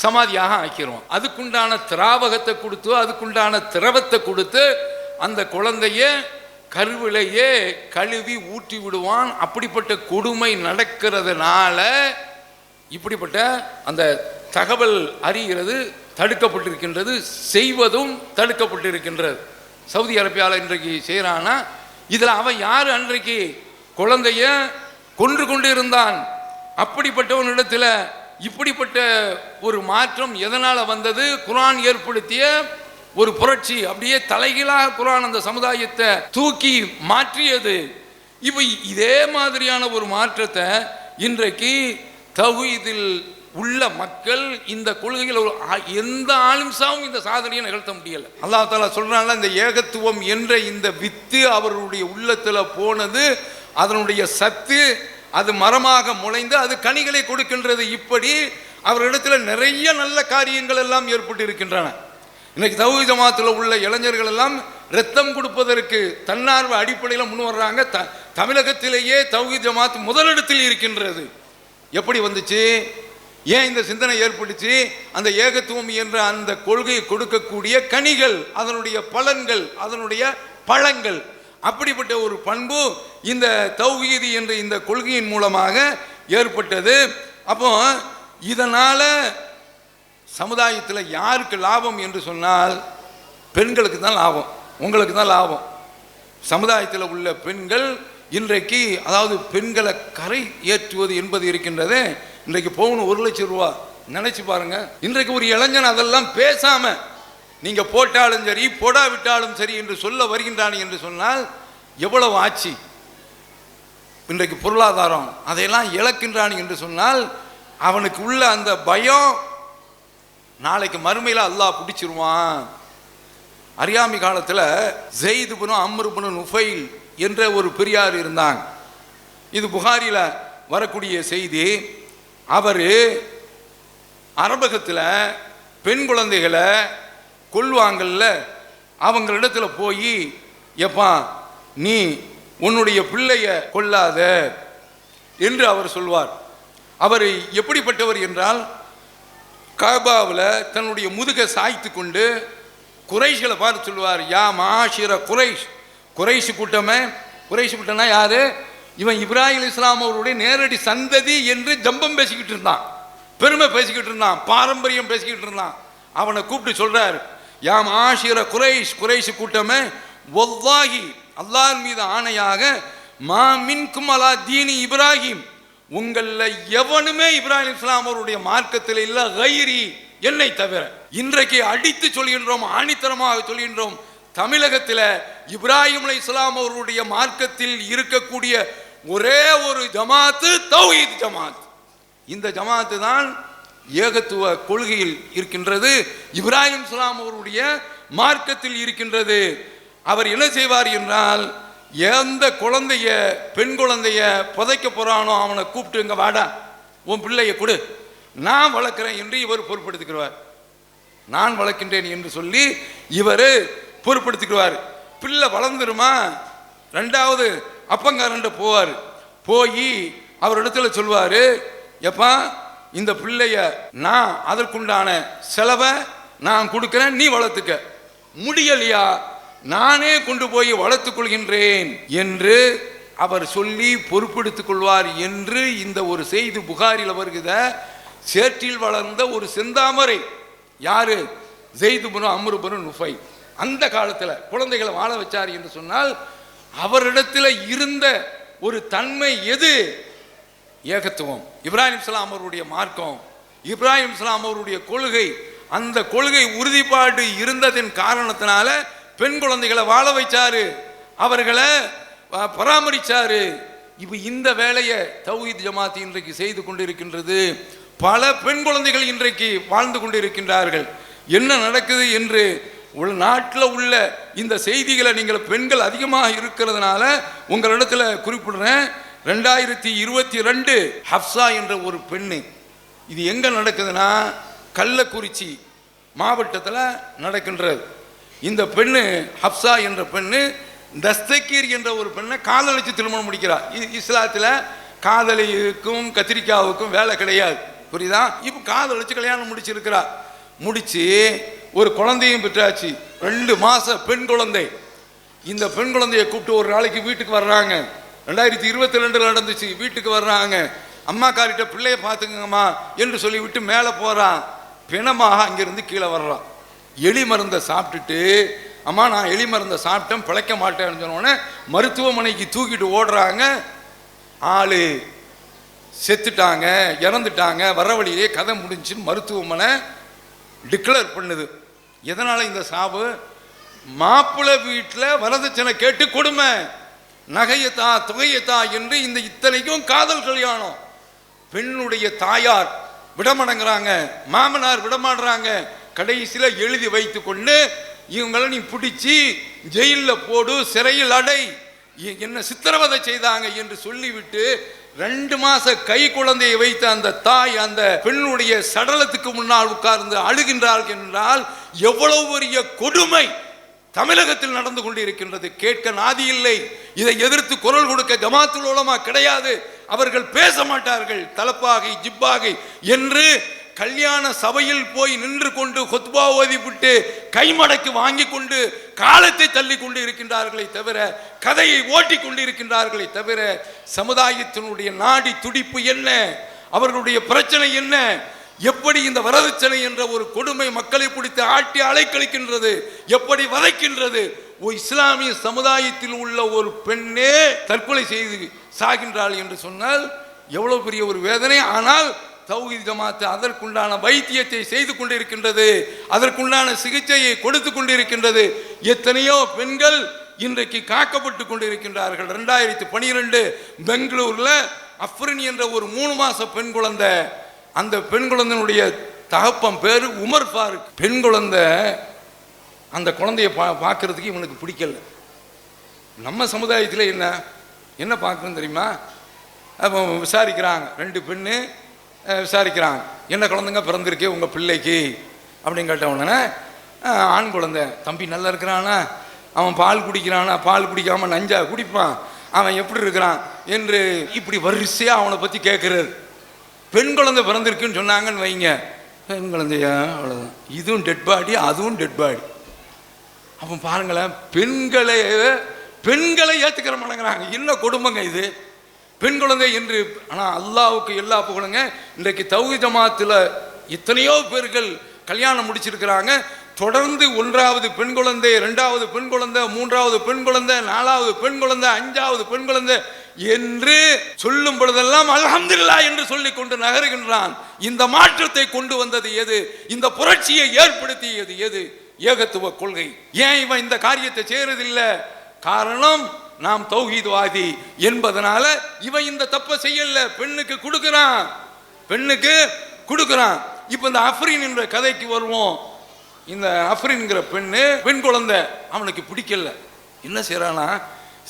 சமாதியாக ஆக்கிடுவான். அதுக்குண்டான திராவகத்தை கொடுத்து அதுக்குண்டான திரவத்தை கொடுத்து அந்த குழந்தைய கருவிலேயே கழுவி ஊற்றி விடுவான். அப்படிப்பட்ட கொடுமை நடக்கிறதுனால இப்படிப்பட்ட அந்த தகவல் அறிகிறது தடுக்கப்பட்டிருக்கின்றது, செய்வதும் தடுக்கப்பட்டிருக்கின்றது. சவுதி அரேபியாவில் இன்றைக்கு செய்கிறான்னா இதில் அவன் யார் அன்றைக்கு குழந்தைய கொன்று கொண்டு இருந்தான். அப்படிப்பட்டவனிடத்தில் இப்படிப்பட்ட ஒரு மாற்றம் எதனால் வந்தது? குர்ஆன் ஏற்படுத்திய ஒரு புரட்சி. அப்படியே தலைகீழாக குர்ஆன் அந்த சமுதாயத்தை தூக்கி மாற்றியது. இப்போ இதே மாதிரியான ஒரு மாற்றத்தை இன்றைக்கு தௌஹீதில் உள்ள மக்கள் இந்த கொள்கையில் எந்த ஆலிம்சாவும் இந்த சாதனையை நிகழ்த்த முடியல. அல்லாஹ் தஆலா சொல்றாங்க, இந்த ஏகத்துவம் என்ற இந்த வித்து அவருடைய உள்ளத்துல போனது, அதனுடைய சத்து அது மரமாக முளைந்து அது கனிகளை கொடுக்கின்றது. இப்படி அவரிடத்துல நிறைய நல்ல காரியங்கள் எல்லாம் ஏற்பட்டு இருக்கின்றன. இன்னைக்கு தௌஹீத் ஜமாத்தில் உள்ள இளைஞர்கள் எல்லாம் ரத்தம் கொடுப்பதற்கு தன்னார்வ அடிப்படையில் முன் வர்றாங்க. தமிழகத்திலேயே தௌஹீத் ஜமாத் முதலிடத்தில் இருக்கின்றது. எப்படி வந்துச்சு? ஏன் இந்த சிந்தனை ஏற்பட்டுச்சு? அந்த ஏகத்துவம் என்ற அந்த கொள்கையை கொடுக்கக்கூடிய கனிகள், அதனுடைய பலன்கள், அதனுடைய பழங்கள், அப்படிப்பட்ட ஒரு பண்பு இந்த தௌஹீத் என்ற இந்த கொள்கையின் மூலமாக ஏற்பட்டது. அப்போ இதனால சமுதாயத்தில் யாருக்கு லாபம் என்று சொன்னால் பெண்களுக்கு தான் லாபம், உங்களுக்கு தான் லாபம். சமுதாயத்தில் உள்ள பெண்கள் இன்றைக்கு, அதாவது பெண்களை கரை ஏற்றுவது என்பது இருக்கின்றது. இன்றைக்கு பவுன் 1 லட்சம் ரூபா, நினைச்சு பாருங்க. இன்றைக்கு ஒரு இளைஞன் அதெல்லாம் பேசாம நீங்க போட்டாலும் சரி போடாவிட்டாலும் சரி என்று சொல்ல வருகின்றான் என்று சொன்னால் எவ்வளவு ஆட்சி இன்றைக்கு பொருளாதாரம் அதையெல்லாம் இழக்கின்றான் என்று சொன்னால் அவனுக்கு உள்ள அந்த பயம் நாளைக்கு மறுமையில் அல்லாஹ் பிடிச்சிருவான். அறியாமை காலத்தில் ஸெய்த் இப்னு அம்ர் இப்னு நுஃபைல் என்ற ஒரு பெரியார் இருந்தாங்க. இது புகாரில வரக்கூடிய செய்தி. அவர் அரபகத்தில் பெண் குழந்தைகளை கொல்வாங்கல்ல, அவங்களிடத்துல போய், எப்பா நீ உன்னுடைய பிள்ளைய கொல்லாத என்று அவர் சொல்வார். அவர் எப்படிப்பட்டவர் என்றால், காபாவில் தன்னுடைய முதுகை சாய்த்து கொண்டு குறைஷ்களை பார்த்து சொல்வார், யா மாஷிர குறைஷ், குறைஷ் கூட்டமே. குறைஷ் கூட்டம்னா யாரு? இவன் இப்ராஹிம் அலைஹிஸ்ஸலாம் அவருடைய நேரடி சந்ததி என்று ஜம்பம் பேசிக்கிட்டு இருந்தான், பெருமை பேசிக்கிட்டு இருந்தான், பாரம்பரியம் பேசிக்கிட்டு இருந்தான். அவனை கூப்பிட்டு சொல்றார், யா மாஷிர குறைஷ், குறைஷ் கூட்டமே, வல்லாஹி அல்லாஹ் மீது ஆணையாக, மா மின்கும் அலா தீனி இப்ராஹிம், உங்களில் எவனுமே இப்ராஹிம் அலைஹிஸ்ஸலாம் அவருடைய மார்க்கத்தில் இல்ல, கைரி என்னை தவிர. இன்றைக்கு அடித்து சொல்கின்றோம், ஆணித்தரமாக சொல்கின்றோம், தமிழகத்தில் இப்ராஹிம் அலைஹிஸ்ஸலாம் அவருடைய மார்க்கத்தில் இருக்கக்கூடிய ஒரே ஒரு ஜமாத்து தௌஹீத் ஜமாத். இந்த ஜமாத்து தான் ஏகத்துவ கொள்கையில் இருக்கின்றது, இப்ராஹிம் அலைஹிஸ்ஸலாம் அவருடைய மார்க்கத்தில் இருக்கின்றது. அவர் என்ன செய்வார் என்றால், எந்த குழந்தைய பெண் குழந்தைய புதைக்க போறானோ அவனை கூப்பிட்டு, இங்க வாடா உன் பிள்ளைய கொடு, நான் வளர்க்கிறேன் என்று இவர் பொறுப்படுத்திக்கிறார். நான் வளர்க்கின்றேன் என்று சொல்லி இவர் பொறுப்படுத்திக்கிறார். பிள்ளை வளர்ந்துருமா, 2வது அப்பங்காரன்ட்ட போவார். போய் அவரிடத்துல சொல்வார், எப்பா இந்த பிள்ளைய நான் அதற்குண்டான செலவை நான் கொடுக்கிறேன், நீ வளர்த்துக்க. முடியலையா, நானே கொண்டு போய் வளர்த்துக் கொள்கின்றேன் என்று அவர் சொல்லி பொறுப்பெடுத்துக் கொள்வார் என்று இந்த ஒரு செய்தி புகாரில் வருகிற. சேற்றில் வளர்ந்த ஒரு செந்தாமரை யாரு? ஸெய்த் இப்னு அம்ர் இப்னு நுஃபைல். அந்த காலத்தில் குழந்தைகளை வாழ வச்சார் என்று சொன்னால் அவரிடத்தில் இருந்த ஒரு தன்மை எது? ஏகத்துவம், இப்ராஹிம் அலைஹிஸ்ஸலாம் அவருடைய மார்க்கம், இப்ராஹிம் அலைஹிஸ்ஸலாம் அவருடைய கொள்கை. அந்த கொள்கை உறுதிப்பாடு இருந்ததின் காரணத்தினால பெண் குழந்தைகளை வாழ வைச்சாரு, அவர்களை பராமரிச்சாரு. இப்போ இந்த வேலையை தௌஹீத் ஜமாத் இன்றைக்கு செய்து கொண்டிருக்கின்றது. பல பெண் குழந்தைகள் இன்றைக்கு வாழ்ந்து கொண்டிருக்கின்றார்கள். என்ன நடக்குது என்று நாட்டில் உள்ள இந்த செய்திகளை நீங்கள் பெண்கள் அதிகமாக இருக்கிறதுனால உங்களிடத்துல குறிப்பிடுறேன். 2022 ஹப்சா என்ற ஒரு பெண்ணு, இது எங்க நடக்குதுன்னா கள்ளக்குறிச்சி மாவட்டத்தில் நடக்கின்றது. இந்த பெண்ணு ஹப்சா என்ற பெண்ணு தஸ்தகீர் என்ற ஒரு பெண்ணை காதலிச்சு திருமணம் முடிக்கிறார். இஸ்லாத்தில் காதலிக்கும் கத்திரிக்காவுக்கும் வேலை கிடையாது, புரியுதா? இப்போ காதலிச்சு கல்யாணம் முடிச்சிருக்கிறார். முடிச்சு ஒரு குழந்தையும் பெற்றாச்சு, 2 மாச பெண் குழந்தை. இந்த பெண் குழந்தையை கூப்பிட்டு ஒரு நாளைக்கு வீட்டுக்கு வர்றாங்க. 2022 நடந்துச்சு. வீட்டுக்கு வர்றாங்க, அம்மா காரிட்ட பிள்ளைய பார்த்துக்கங்கம்மா என்று சொல்லிவிட்டு மேலே போகிறான். பிணமாக அங்கிருந்து கீழே வர்றான். எலி மருந்தை சாப்பிட்டுட்டு, அம்மா நான் எலி மருந்தை சாப்பிட்டேன் பிழைக்க மாட்டேன்னு சொன்னோடனே மருத்துவமனைக்கு தூக்கிட்டு ஓடுறாங்க. ஆளு செத்துட்டாங்க, இறந்துட்டாங்க. வர வழியிலே கதை முடிஞ்சுன்னு மருத்துவமனை டிக்ளேர் பண்ணுது. எதனால் இந்த சாவு? மாப்பிள்ளை வீட்டில் வரதட்சணை கேட்டு கொடுமை, நகையத்தா தொகையத்தா என்று இந்த இத்தனைக்கும் காதல் கல்யாணம். பெண்ணுடைய தாயார் விடமாட்டேங்கிறாங்க, மாமனார் விடமாடுறாங்க. கடைசியில் எழுதி வைத்து கொண்டு இவங்களை நீ பிடிச்சி ஜெயிலில் போடு, சிறையில் அடை, என்ன சித்திரவதை செய்தாங்க என்று சொல்லிவிட்டு 2 மாச கை குழந்தையை வைத்த அந்த தாய் அந்த பெண்ணுடைய சடலத்துக்கு முன்னால் உட்கார்ந்து அழுகின்றார்கள் என்றால் எவ்வளவு பெரிய கொடுமை தமிழகத்தில் நடந்து கொண்டிருக்கின்றது. கேட்க நாதி இல்லை. இதை எதிர்த்து குரல் கொடுக்க ஜமாத்துல் உலமா கிடையாது. அவர்கள் பேச மாட்டார்கள். தலப்பாகை ஜிப்பாகை என்று கல்யாண சபையில் போய் நின்று கொண்டு கொத்பா ஓதிவிட்டு கைமடக்கு வாங்கி கொண்டு காலத்தை தள்ளி கொண்டு இருக்கின்றார்களே தவிர, கதையை ஓட்டி கொண்டு இருக்கின்றார்களே தவிர, சமுதாயத்தினுடைய நாடி துடிப்பு என்ன, அவர்களுடைய பிரச்சனை என்ன, எப்படி இந்த வரதட்சணை என்ற ஒரு கொடுமை மக்களை பிடித்து ஆட்டி அலைக்கழிக்கின்றது, எப்படி வதைக்கின்றது. இஸ்லாமிய சமுதாயத்தில் உள்ள ஒரு பெண்ணே தற்கொலை செய்து சாகின்றாள் என்று சொன்னால் எவ்வளவு பெரிய ஒரு வேதனை. ஆனால் தௌஹீத் ஜமாத் அதற்குண்டான வைத்தியத்தை செய்து கொண்டிருக்கின்றது, அதற்குண்டான சிகிச்சையை கொடுத்து கொண்டிருக்கின்றது. எத்தனையோ பெண்கள் இன்றைக்கு காக்கப்பட்டு கொண்டிருக்கின்றார்கள். 2012 பெங்களூர்ல அஃப்ரின் என்ற ஒரு 3 மாச பெண் குழந்தை, அந்த பெண் குழந்தையினுடைய தகப்பன் பேரு உமர் ஃபாரூக். பெண் குழந்தை அந்த குழந்தைய பார்க்கறதுக்கு இவனுக்கு பிடிக்கல. நம்ம சமுதாயத்தில் என்ன பார்க்கணும் தெரியுமா? அப்போ விசாரிக்கிறாங்க, 2 பெண்ணு விசாரிக்கிறாங்க, என்ன குழந்தைங்க பிறந்திருக்கே உங்கள் பிள்ளைக்கு அப்படின்னு கேட்ட உடனே, ஆண் குழந்தை, தம்பி நல்லா இருக்கிறானா, அவன் பால் குடிக்கிறானா, பால் குடிக்காமல் நஞ்சா குடிப்பான், அவன் எப்படி இருக்கிறான் என்று இப்படி வரிசையாக அவனை பற்றி கேட்குறாரு. பெண் குழந்தை பிறந்திருக்குன்னு சொன்னாங்கன்னு வைங்க, பெண் குழந்தையா அவ்வளோதான், இதுவும் டெட் பாடி அதுவும் டெட் பாடி. அப்போ பாருங்களேன், பெண்களை ஏற்றுக்கிற மாட்டேங்கிறாங்க. என்ன கொடுமைங்க இது, பெண் குழந்தை என்று. ஆனால் அல்லாவுக்கு எல்லா புகழுங்க. இன்றைக்கு தௌஹீத் ஜமாத்தில் எத்தனையோ பேர்கள் கல்யாணம் முடிச்சிருக்கிறாங்க. தொடர்ந்து 1வது பெண் குழந்தை, 2வது பெண் குழந்தை, 3வது பெண் குழந்தை, 4வது பெண் குழந்தை, 5வது பெண் குழந்தை என்று சொல்லும் பொழுதெல்லாம் அல்ஹம்துலில்லாஹ் என்று சொல்லிக் கொண்டு நகருகின்றான். இந்த மாற்றத்தை கொண்டு வந்தது எது? இந்த புரட்சியை ஏற்படுத்தியது எது? ஏகத்துவ கொள்கை. ஏன் இவன் இந்த காரியத்தை செய்யறதில்லை? காரணம், நாம் தௌஹீத்வாதி என்பதனால இவன் இந்த தப்பை செய்யல. பெண்ணுக்கு கொடுக்கிறான். இப்ப இந்த அஃப்ரின் என்ற கதைக்கு வருவோம். இந்த அஃப்ரின்ங்கிற பெண் குழந்தை அவனுக்கு பிடிக்கல. என்ன செய்யறானா,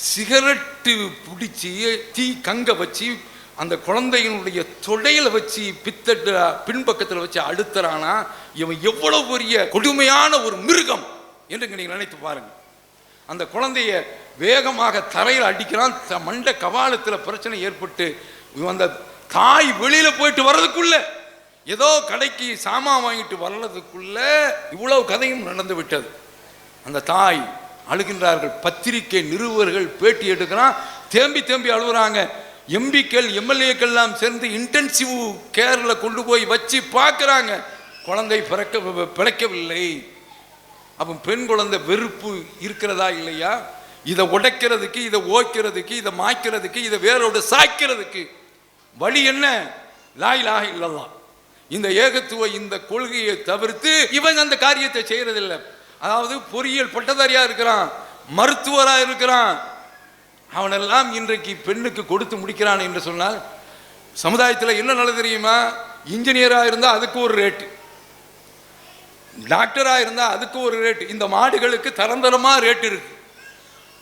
சிகரெட்டு பிடிச்சி தீ கங்க வச்சு அந்த குழந்தையினுடைய தொடையில வச்சு பின்பக்கத்தில் வச்சு அடுத்துறானா. இவன் எவ்வளவு பெரிய கொடுமையான ஒரு மிருகம் என்று நீங்க நினைத்து பாருங்க. அந்த குழந்தைய வேகமாக தரையில் அடிக்கிறான். மண்ட கவாலத்தில் பிரச்சனை ஏற்பட்டு அந்த தாய் வெளியில போயிட்டு வர்றதுக்குள்ள, ஏதோ கடைக்கு சாமான் வாங்கிட்டு வர்றதுக்குள்ள இவ்வளவு கதையும் நடந்து விட்டது. அந்த தாய் அழுகின்றார்கள். பத்திரிகை நிருபர்கள் பேட்டி எடுக்கிறான், தேம்பி அழுகுறாங்க. எம்பிக்கள் எம்எல்ஏக்கள் எல்லாம் சேர்ந்து இன்டென்சிவ் கேர்ல கொண்டு போய் வச்சு பார்க்கிறாங்க, குழந்தை பிழைக்கவில்லை. அப்போ பெண் குழந்தை வெறுப்பு இருக்கிறதா இல்லையா? இதை உடைக்கிறதுக்கு, இதை ஓய்க்கிறதுக்கு, இதை மாய்க்கிறதுக்கு, இதை வேரோடு சாய்க்கிறதுக்கு வழி என்ன? லா இலாஹ இல்லல்லாஹ், இந்த ஏகத்துவ இந்த கொள்கையை தவிர்த்து இவன் அந்த காரியத்தை செய்யறதில்லை. அதாவது பொறியியல் பட்டதாரியா இருக்கிறான், மருத்துவரா இருக்கிறான், அவனெல்லாம் இன்றைக்கு பெண்ணுக்கு கொடுத்து முடிக்கிறான் என்று சொன்னால் சமுதாயத்தில் என்ன நல்லது தெரியுமா? இன்ஜினியராக இருந்தால் அதுக்கு ஒரு ரேட்டு, டாக்டராக இருந்தால் அதுக்கு ஒரு ரேட்டு. இந்த மாடுகளுக்கு தரந்தரமாக ரேட் இருக்கு.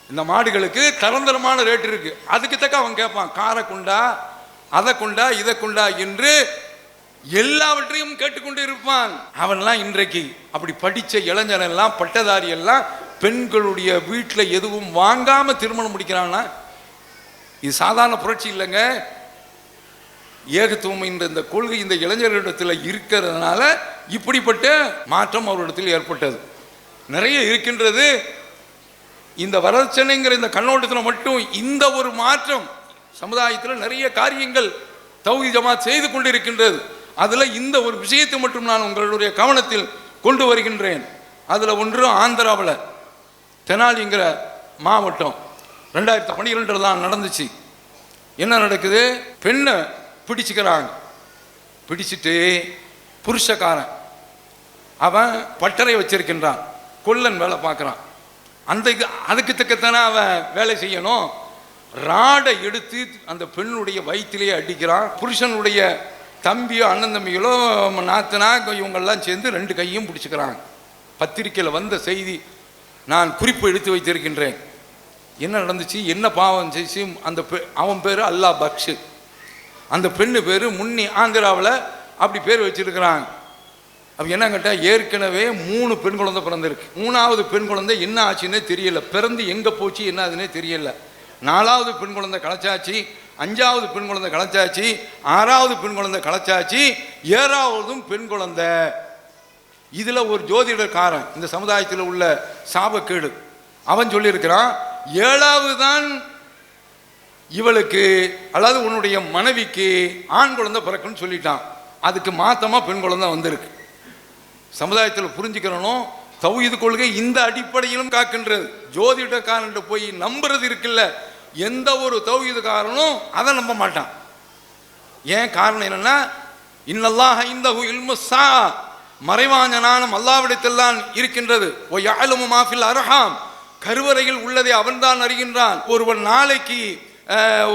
இந்த மாடுகளுக்கு தரந்தரமான ரேட் இருக்கு. அதுக்கு தக்க அவன் கேட்பான், காரை கொண்டா, அதை கொண்டா, இதை கொண்டா என்று எல்லாவற்றையும் கேட்டுக்கொண்டு இருப்பான். அவன்லாம் இன்றைக்கு அப்படி படித்த இளைஞன் எல்லாம், பட்டதாரி எல்லாம் பெண்களுடைய வீட்டில் எதுவும் வாங்காம திருமணம் முடிக்கிறான்னா இது சாதாரண புரட்சி இல்லைங்க. ஏகத்துவம் என்ற இந்த கொள்கை இந்த இளைஞர்களிடத்தில் இருக்கிறதுனால இப்படிப்பட்ட மாற்றம் அவரிடத்தில் ஏற்பட்டது. நிறைய இருக்கின்றது. இந்த வரதட்சணைங்கிற இந்த கண்ணோட்டத்தில் மட்டும் இந்த ஒரு மாற்றம் சமுதாயத்தில் நிறைய காரியங்கள் தௌஹீத் ஜமாத் செய்து கொண்டிருக்கின்றது. அதில் இந்த ஒரு விஷயத்தை மட்டும் நான் உங்களுடைய கவனத்தில் கொண்டு வருகின்றேன். அதில் ஒன்று ஆந்திராவில் தெனாலிங்கிற மாவட்டம் 2012 தான் நடந்துச்சு. என்ன நடக்குது? பெண்ணை பிடிச்சிக்கிறாங்க. பிடிச்சிட்டு புருஷக்காரன் அவன் பட்டறை வச்சிருக்கின்றான், கொல்லன் வேலை பார்க்குறான். அதுக்கு தக்கத்தானே அவன் வேலை செய்யணும். ராடை எடுத்து அந்த பெண்ணுடைய வயிற்றிலேயே அடிக்கிறான். புருஷனுடைய தம்பியோ அண்ணன் தம்பிகளோ நாத்தனா இவங்கெல்லாம் சேர்ந்து 2 கையும் பிடிச்சிக்கிறாங்க. பத்திரிக்கையில் வந்த செய்தி நான் குறிப்பு எடுத்து வைத்திருக்கின்றேன். என்ன நடந்துச்சு, என்ன பாவம் செய்ச்சு? அவன் பேர் அல்லா பக்ஷு, அந்த பெண்ணு பேர் முன்னி. ஆந்திராவில் அப்படி பேர் வச்சிருக்கிறாங்க. அப்போ என்ன கேட்டால், ஏற்கனவே 3 பெண் குழந்தை பிறந்திருக்கு. 3வது பெண் குழந்தை என்ன ஆச்சுன்னே தெரியல, பிறந்து எங்கே போச்சு என்ன ஆகுதுன்னே தெரியல. 4வது பெண் குழந்தை கலைச்சாச்சு, 5வது பெண் குழந்தை கலைச்சாச்சு, 6வது பெண் குழந்தை கலைச்சாச்சு, 7வதும் பெண் குழந்தை. இதில் ஒரு ஜோதிடக்காரன், இந்த சமுதாயத்தில் உள்ள சாபக்கேடு, அவன் சொல்லியிருக்கிறான், 7வது தான் இவளுக்கு, அதாவது உன்னுடைய மனைவிக்கு ஆண் குழந்தை பிறக்குன்னு சொல்லிட்டான். அதுக்கு மாத்தமாக பெண் குழந்தை வந்திருக்கு. சமுதாயத்தில் புரிஞ்சுக்கிறனும், தௌஹீத் கொள்கை இந்த அடிப்படையிலும் காக்கின்றது. ஜோதிடக்காரன் போய் நம்புறது இருக்குல்ல, எந்த ஒரு தௌஹீதுக்காரனும் அதை நம்ப மாட்டான். ஏன் காரணம் என்னன்னா, இன்னல்லாஹ இன்தஹு இல்மு ஸா, மறைவான ஞானம் அல்லாஹ்விடத்தில் தான் இருக்கின்றது. வ யஅலமு மா ஃபில் அர்ஹாம், கருவறையில் உள்ளதை அவன்தான் அறிகின்றான். ஒருவன் நாளைக்கு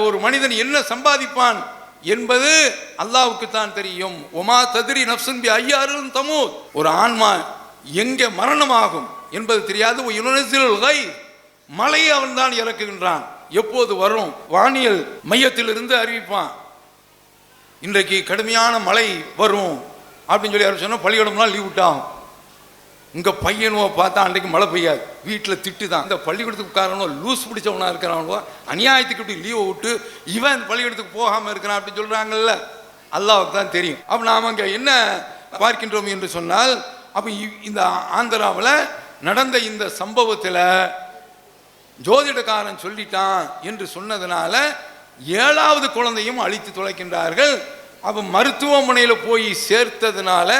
ஒரு மனிதன் என்ன சம்பாதிப்பான் என்பது அல்லாஹ்வுக்கு தான் தெரியும். ஒமா தத்ரி நஃப்ஸுன் பி ஐயாரின் தமூத், ஒரு ஆன்மா எங்கே மரணமாகும் என்பது தெரியாது. யுனஸிலுல் கைப், மழையை அவன் தான் இறக்குகின்றான், எப்போது வரும் வானியல் மையத்திலிருந்து அறிவிப்பான். இன்றைக்கு கடுமையான மழை வரும் அப்படின்னு சொல்லி யாரும் சொன்னால் பள்ளிக்கூடம்லாம் லீவ் விட்டாகும். இங்கே பையனுவோ பார்த்தா அன்றைக்கு மழை பெய்யாது, வீட்டில் திட்டு தான். இந்த பள்ளிக்கூடத்துக்கு காரணம் லூஸ் பிடிச்சவனா இருக்கிறானோ, அநியாயத்துக்கு இப்படி லீவை விட்டு இவன் பள்ளிக்கூடத்துக்கு போகாமல் இருக்கிறான் அப்படின்னு சொல்கிறாங்கல்ல, அல்லாஹ்வுக்கு தான் தெரியும். அப்போ நாம் அங்கே என்ன பார்க்கின்றோம் என்று சொன்னால், அப்போ இந்த ஆந்திராவில் நடந்த இந்த சம்பவத்தில் ஜோதிடக்காரன் சொல்லிட்டான் என்று சொன்னதுனால 7வது குழந்தையும் அழித்து தொலைக்கின்றார்கள். அப்போ மருத்துவமனையில் போய் சேர்த்ததுனால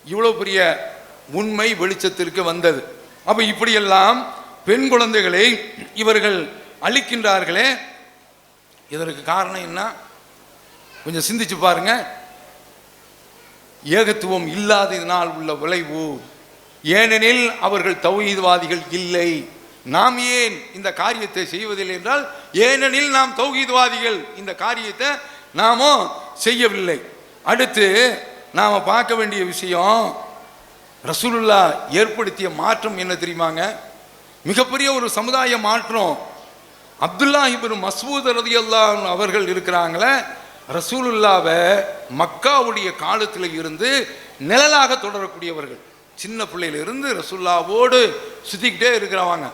இவ்வளோ பெரிய உண்மை வெளிச்சத்திற்கு வந்தது. அப்போ இப்படியெல்லாம் பெண் குழந்தைகளை இவர்கள் அழிக்கின்றார்களே, இதற்கு காரணம் என்ன? கொஞ்சம் சிந்திச்சு பாருங்க. ஏகத்துவம் இல்லாததினால் உள்ள விளைவு. ஏனெனில் அவர்கள் தௌஹீத்வாதிகள் இல்லை. நாம் ஏன் இந்த காரியத்தை செய்வதில்லை என்றால், ஏனெனில் நாம் தௌஹீத்வாதிகள், இந்த காரியத்தை நாமோ செய்யவில்லை. அடுத்து நாம் பார்க்க வேண்டிய விஷயம், ரசூலுல்லாஹ் ஏற்படுத்திய மாற்றம் என்ன தெரியுமாங்க? மிகப்பெரிய ஒரு சமுதாய மாற்றம். அப்துல்லாஹ் இப்னு மஸ்ஊத் ரலியல்லாஹு அன்ஹு அவர்கள் இருக்கிறாங்களே, ரசூலுல்லாவை மக்காவுடைய காலத்தில் இருந்து நிழலாக தொடரக்கூடியவர்கள். சின்ன பிள்ளையிலிருந்து ரசூலுல்லாவோடு சுற்றிக்கிட்டே இருக்கிறவங்க.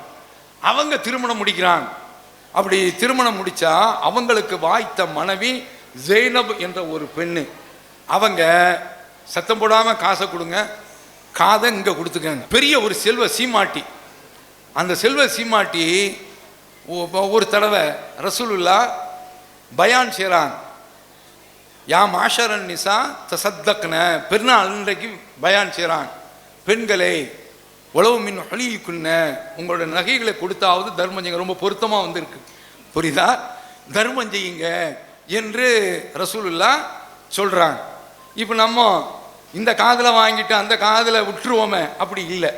அவங்க திருமணம் முடிக்கிறாங்க. அப்படி திருமணம் முடித்தா அவங்களுக்கு வாய்த்த மனைவி ஜெய்னப் என்ற ஒரு பெண்ணு. அவங்க சத்தம் போடாமல் காசை கொடுங்க, காதை இங்கே கொடுத்துக்கங்க. பெரிய ஒரு செல்வ சீமாட்டி. அந்த செல்வ சீமாட்டி ஒரு தடவை ரசூலுல்லாஹ் பயான் செய்கிறாங்க. யா மாஷரன் நிசா தசத்தக்ன, பெருநாள் இன்றைக்கு பயான் செய்கிறாங்க. பெண்களே, உளவு மின் ஹலிக்குன்ன, உங்களோட நகைகளை கொடுத்தாவது தர்மம் செய்யுங்க. ரொம்ப பொருத்தமாக வந்திருக்கு, புரியுதா? தர்மம் செய்யுங்க என்று ரசூலுல்லாஹ் சொல்கிறாங்க. இப்போ நம்ம இந்த காதில் வாங்கிட்டு அந்த காதில் விட்டுருவோமே, அப்படி இல்லை.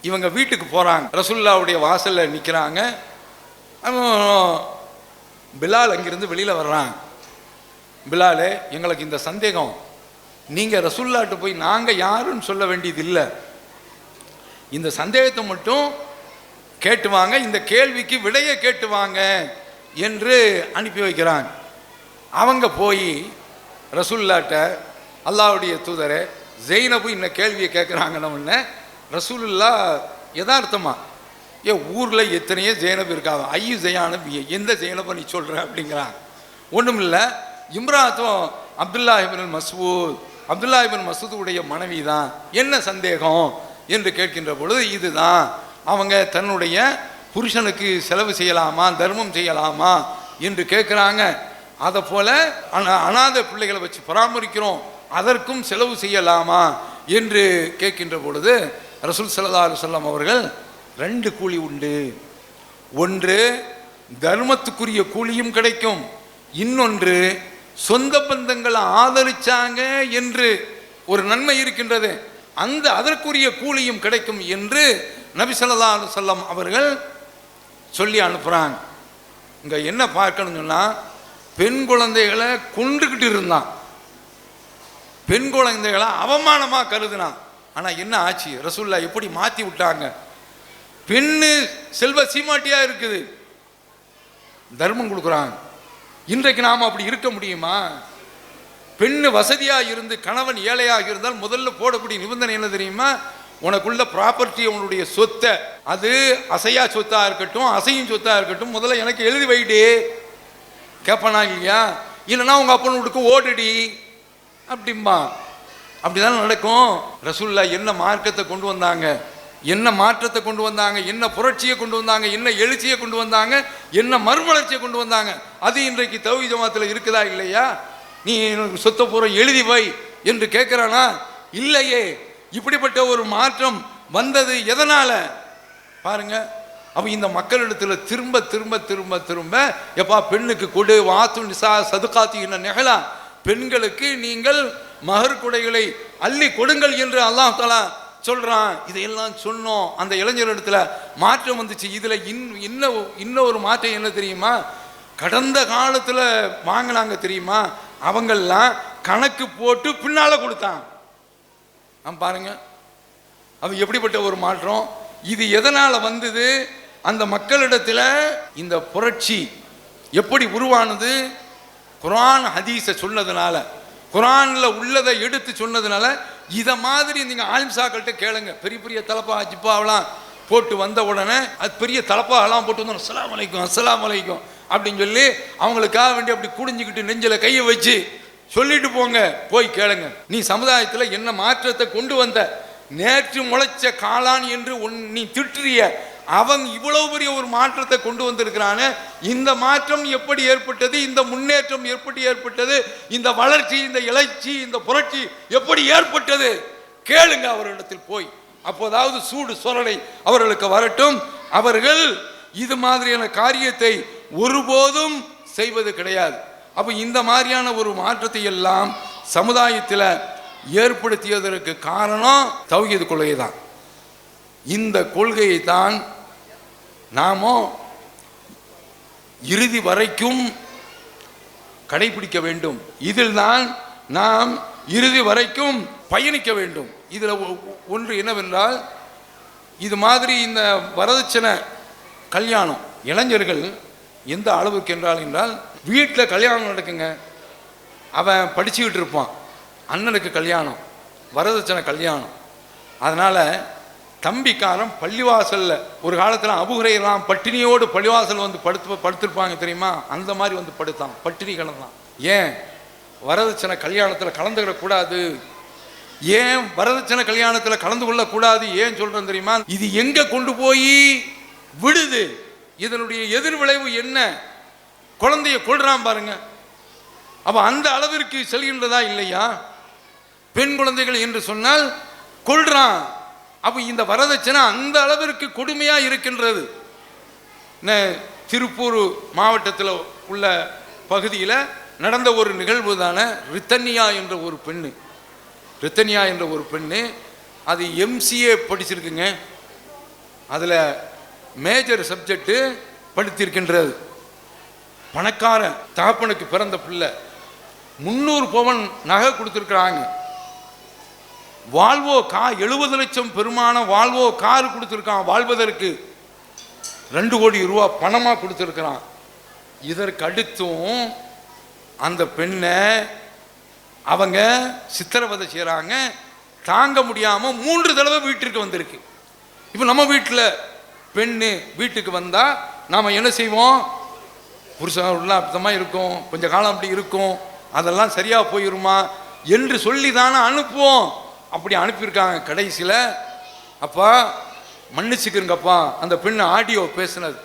இவங்க வீட்டுக்கு போகிறாங்க, ரசூலுல்லாஹ்வுடைய வாசலில் நிற்கிறாங்க. பிலால் அங்கிருந்து வெளியில் வர்றாங்க. பிலாலே, எங்களுக்கு இந்த சந்தேகம், நீங்கள் ரசூலுல்லாஹ்ட்ட போய் நாங்கள் யாருன்னு சொல்ல வேண்டியது இல்லை, இந்த சந்தேகத்தை மட்டும் கேட்டு வாங்க, இந்த கேள்விக்கு விடையை கேட்டு வாங்க என்று அனுப்பி வைக்கிறாங்க. அவங்க போய் ரசூலுல்லாஹ்ட்ட அல்லாஹ்வுடைய தூதரை ஜெயினபு இந்த கேள்வியை கேட்குறாங்கன்னு ரசூலுல்லாஹ் யதார்த்தமா, ஊரில் எத்தனையோ ஜெயினப் இருக்காங்க, ஐயு ஜெயானப், எந்த ஜெயினப்பை நீ சொல்கிற அப்படிங்கிறாங்க. ஒன்றும் இல்லை, இம்ராத்தும் அப்துல்லா இப்னு மஸ்ஊத், அப்துல்லா இப்னு மஸ்ஊதுடைய மனைவி தான், என்ன சந்தேகம் என்று கேட்கின்ற பொழுது இதுதான், அவங்க தன்னுடைய புருஷனுக்கு செலவு செய்யலாமா, தர்மம் செய்யலாமா என்று கேட்குறாங்க. அதை போல அநாத பிள்ளைகளை வச்சு பராமரிக்கிறோம், அதற்கும் செலவு செய்யலாமா என்று கேட்கின்ற பொழுது ரசூல் ஸல்லல்லாஹு அலைஹி வஸல்லம் அவர்கள் 2 கூலி உண்டு, ஒன்று தர்மத்துக்குரிய கூலியும் கிடைக்கும், இன்னொன்று சொந்த பந்தங்களை ஆதரிச்சாங்க என்று ஒரு நன்மை இருக்கின்றது, அதற்குரிய கூலியும் கிடைக்கும் என்று நபி ஸல்லல்லாஹு அலைஹி வஸல்லம் அவர்கள் சொல்லி அனுப்புகிறாங்க. இங்கே என்ன பார்க்கணும்னு சொன்னால், பெண் குழந்தைகளை கொண்டுக்கிட்டு இருந்தான், பெண் குழந்தைகளை அவமானமாக கருதுனான். ஆனால் என்ன ஆச்சு, ரசூலுல்லாஹ் எப்படி மாற்றி விட்டாங்க, பெண்ணு செல்வ சீமாட்டியாக இருக்குது, தர்மம் கொடுக்குறாங்க. இன்றைக்கு நாம் அப்படி இருக்க முடியுமா? பெண்ணு வசதியாக இருந்து கணவன் ஏழையாக இருந்தால் முதல்ல போடக்கூடிய நிபந்தனை என்ன தெரியுமா, உனக்குள்ள ப்ராப்பர்ட்டி, உன்னுடைய சொத்தை, அது அசையா சொத்தாக இருக்கட்டும் அசையும் சொத்தாக இருக்கட்டும், முதல்ல எனக்கு எழுதி வைடி கேட்பானா இல்லையா, இல்லைன்னா உங்கள் அப்பன் வீட்டுக்கு ஓடுடி அப்படிம்பா. அப்படிதான் நடக்கும். ரசூலுல்லாஹ் என்ன மார்க்கத்தை கொண்டு வந்தாங்க, என்ன மாற்றத்தை கொண்டு வந்தாங்க, என்ன புரட்சியை கொண்டு வந்தாங்க, என்ன எழுச்சியை கொண்டு வந்தாங்க, என்ன மறுமலர்ச்சியை கொண்டு வந்தாங்க, அது இன்றைக்கு தௌஹீத் ஜமாத்தில் இருக்குதா இல்லையா? நீ சொத்தை பூரா எழுதி வை என்று கேட்குறானா? இல்லையே. இப்படிப்பட்ட ஒரு மாற்றம் வந்தது எதனால பாருங்க. அப்போ இந்த மக்களிடத்தில் திரும்ப திரும்ப திரும்ப திரும்ப எப்பா பெண்ணுக்கு கொடு, வாத்து நிசா சதுகாத்தி என்ன நெகலா, பெண்களுக்கு நீங்கள் மகர் கொடைகளை அள்ளி கொடுங்கள் என்று அல்லாஹ் தஆலா சொல்றான். இதையெல்லாம் சொன்னோம், அந்த இளைஞரிடத்துல மாற்றம் வந்துச்சு. இதுல இன்னொரு மாற்றம் என்ன தெரியுமா, கடந்த காலத்துல வாங்கினாங்க தெரியுமா, அவங்கெல்லாம் கணக்கு போட்டு பின்னால கொடுத்தான். பாருங்க, அது எப்படிப்பட்ட ஒரு மாற்றம். இது எதனால வந்தது, அந்த மக்களிடத்துல இந்த புரட்சி எப்படி உருவானது, குர்ஆன் ஹதீஸை சொன்னதுனால, குர்ஆன்ல உள்ளதை எடுத்து சொன்னதுனால. இதை மாதிரி நீங்கள் ஆலிம்சாக்கள்கிட்ட கேளுங்க, பெரிய பெரிய தலப்பா ஜிப்பாவெல்லாம் போட்டு வந்த உடனே அது பெரிய தலப்பாலாம் போட்டு வந்தோம், அஸ்ஸலாமு அலைக்கும் அஸ்ஸலாமு அலைக்கும் அப்படின்னு சொல்லி அவங்களுக்காக வேண்டி அப்படி குடிஞ்சிக்கிட்டு நெஞ்சில் கையை வச்சு சொல்லிட்டு போங்க, போய் கேளுங்க, நீ சமுதாயத்தில் என்ன மாற்றத்தை கொண்டு வந்த, நேற்று முளைச்ச காளான் என்று நீ திட்டுறிய, அவன் இவ்வளவு பெரிய ஒரு மாற்றத்தை கொண்டு வந்திருக்கிறான, இந்த மாற்றம் எப்படி ஏற்பட்டது, இந்த முன்னேற்றம் எப்படி ஏற்பட்டது, இந்த வளர்ச்சி, இந்த எழுச்சி, இந்த புரட்சி எப்படி ஏற்பட்டது கேளுங்க அவர்களிடத்தில் போய். அப்போதாவது சூடு சொரணை அவர்களுக்கு வரட்டும். அவர்கள் இது மாதிரியான காரியத்தை ஒருபோதும் செய்வது கிடையாது. அப்போ இந்த மாதிரியான ஒரு மாற்றத்தை எல்லாம் சமுதாயத்தில் ஏற்படுத்தியதற்கு காரணம் தௌஹீத் கொள்கை தான். இந்த கொள்கையை தான் நாமோ இறுதி வரைக்கும் கடைபிடிக்க வேண்டும். இதில் தான் நாம் இறுதி வரைக்கும் பயணிக்க வேண்டும். இதில் ஒன்று என்னவென்றால், இது மாதிரி இந்த வரதட்சணை கல்யாணம் இளைஞர்கள் எந்த அளவுக்கு என்றால் வீட்டில் கல்யாணம் நடக்குங்க, அவன் படிச்சுக்கிட்டு இருப்பான், அண்ணனுக்கு கல்யாணம், வரதட்சணை கல்யாணம். அதனால் தம்பிக்காரன் பள்ளிவாசலில் ஒரு காலத்தில் அபூ ஹுரைரா பட்டினியோடு பள்ளிவாசல் வந்து படுத்திருப்பாங்க தெரியுமா, அந்த மாதிரி வந்து படுத்தான், பட்டினி கிடந்தான். ஏன் வரதட்சணை கல்யாணத்தில் கலந்துக்கிடக்கூடாது, ஏன் வரதட்சணை கல்யாணத்தில் கலந்து கொள்ளக்கூடாது, ஏன் சொல்கிறேன் தெரியுமா, இது எங்கே கொண்டு போய் விடுது, இதனுடைய எதிர்விளைவு என்ன, குழந்தைய கொள்றான் பாருங்க. அப்போ அந்த அளவிற்கு செல்கின்றதா இல்லையா, பெண் குழந்தைகள் என்று சொன்னால் கொள்றான். அப்போ இந்த வரதட்சணை அந்த அளவிற்கு கொடுமையாக இருக்கின்றது. திருப்பூர் மாவட்டத்தில் உள்ள பகுதியில் நடந்த ஒரு நிகழ்வு தானே, ரித்தன்யா என்ற ஒரு பெண்ணு, ரித்தன்யா என்ற ஒரு பெண்ணு, அது எம்சிஏ படிச்சிருக்குங்க, அதில் மேஜர் சப்ஜெக்டு படித்திருக்கின்றது. பணக்கார தகப்பனுக்கு பிறந்த பிள்ளை, 300 பவுன் நகை கொடுத்துருக்குறாங்க. வால்வோ 70 லட்சம் பெருமான வால்வோ கார் கொடுத்துருக்கான், வாழ்வதற்கு 2 கோடி ரூபா பணமாக கொடுத்துருக்கிறான். இதற்கு அடுத்தும் அந்த பெண்ணை அவங்க சித்திரவதை செய்கிறாங்க. தாங்க முடியாமல் 3 தடவை வீட்டிற்கு வந்திருக்கு. இப்போ நம்ம வீட்டில் பெண்ணு வீட்டுக்கு வந்தால் நாம் என்ன செய்வோம்? புருஷன் உள்ள அப்படித்தமாக இருக்கும், கொஞ்சம் காலம் அப்படி இருக்கும், அதெல்லாம் சரியாக போயிருமா என்று சொல்லி தானே அனுப்புவோம். அப்படி அனுப்பியிருக்காங்க. கடைசியில் அப்பா மன்னிச்சுக்கிறங்கப்பா, அந்த பெண்ணு ஆடியோ பேசினது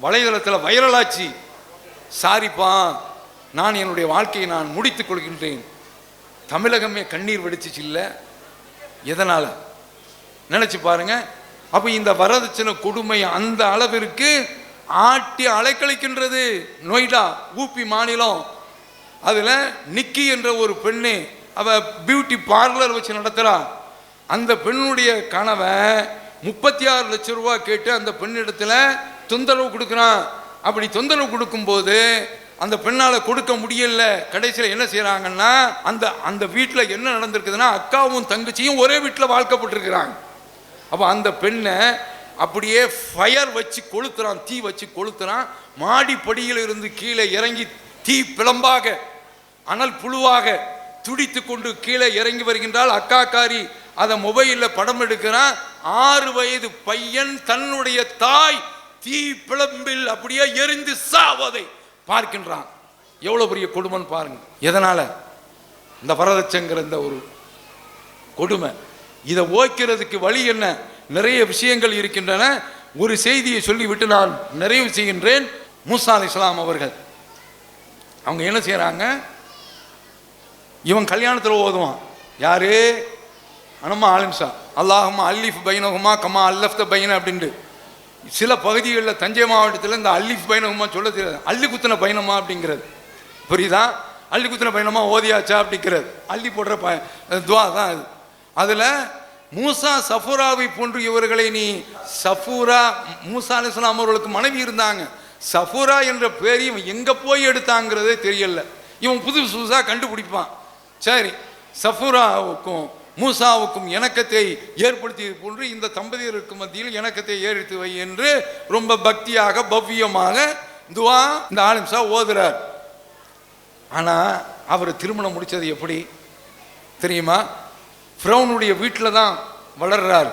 வலைதளத்தில் வைரலாச்சு, சாரிப்பா நான் என்னுடைய வாழ்க்கையை நான் முடித்துக் கொள்கின்றேன். தமிழகமே கண்ணீர் வெடிச்சிச்சு இல்லை? எதனால் நினச்சி பாருங்க. அப்போ இந்த வரதட்சணை கொடுமை அந்த அளவிற்கு ஆட்டி அலைக்கழிக்கின்றது. நொய்டா ஊபி மாநிலம், அதில் நிக்கி என்ற ஒரு பெண்ணு, அவள் பியூட்டி பார்லர் வச்சு நடத்துகிறா. அந்த பெண்ணுடைய கணவன் 36 லட்சம் ரூபா கேட்டு அந்த பெண்ணிடத்தில் தொந்தரவு கொடுக்குறான். அப்படி தொந்தரவு கொடுக்கும்போது அந்த பெண்ணால் கொடுக்க முடியல. கடைசியில் என்ன செய்கிறாங்கன்னா, அந்த வீட்டில் என்ன நடந்திருக்குதுன்னா, அக்காவும் தங்கச்சியும் ஒரே வீட்டில் வாழ்க்கப்பட்டிருக்கிறாங்க. அப்போ அந்த பெண்ணை அப்படியே ஃபயர் வச்சு கொளுத்துறான், தீ வச்சு கொளுத்துறான். மாடிப்படியில் இருந்து கீழே இறங்கி தீ பிளம்பாக அனல் புழுவாக துடித்து கொண்டு கீழே இறங்கி வருகின்றால். அக்காக்காரி அதை மொபைலில் படம் எடுக்கிறான். 6 வயது பையன் தன்னுடைய தாய் தீ பிளம்பில் அப்படியே எரிந்து சாவதை பார்க்கின்றான். எவ்வளோ பெரிய கொடுமைன்னு பாருங்க. எதனால்? இந்த வரதட்சங்கிற இந்த ஒரு கொடுமை. இதை ஓய்க்கிறதுக்கு வழி என்ன? நிறைய விஷயங்கள் இருக்கின்றன. ஒரு செய்தியை சொல்லிவிட்டு நான் நிறைவு செய்கின்றேன். மூசா அலைஹிஸ்ஸலாம் அவர்கள் அவங்க என்ன செய்கிறாங்க? இவன் கல்யாணத்தில் ஓதுவான். யாரு? அனம்மா ஆலிம்சா, அல்லாஹும்மா அல்லிஃப் பைனஹுமா கமா அல்லஃப்த பைன அப்படின்ட்டு. சில பகுதிகளில் தஞ்சை மாவட்டத்தில் இந்த அல்லிஃப் பைனஹுமா சொல்ல தெரியாது, அள்ளி குத்தின பைனமா அப்படிங்கிறது. புரியுதா? அள்ளி குத்தின பைனமா ஓதியாச்சா அப்படிங்கிறது அள்ளி போடுற துவா தான் அது. அதில் மூசா சஃபூராவை போன்று இவர்களை நீ சஃபூரா, மூசா அலைஹிஸ்ஸலாம் அவர்களுக்கு மனைவி இருந்தாங்க. சஃபூரா என்ற பேர் இவன் எங்கே போய் எடுத்தாங்கிறதே தெரியல. இவன் புதுசாக கண்டுபிடிப்பான். சரி, சஃபூராவுக்கும் மூசாவுக்கும் இணக்கத்தை ஏற்படுத்தியது போன்று இந்த தம்பதியருக்கு மத்தியில் இணக்கத்தை ஏற்படுத்தி வை என்று ரொம்ப பக்தியாக பவ்யமாக துவா இந்த ஆலிம்சா ஓதுறார். ஆனால் அவர் திருமணம் முடித்தது எப்படி தெரியுமா? ஃபிரௌனுடைய வீட்டில் தான் வளர்றார்.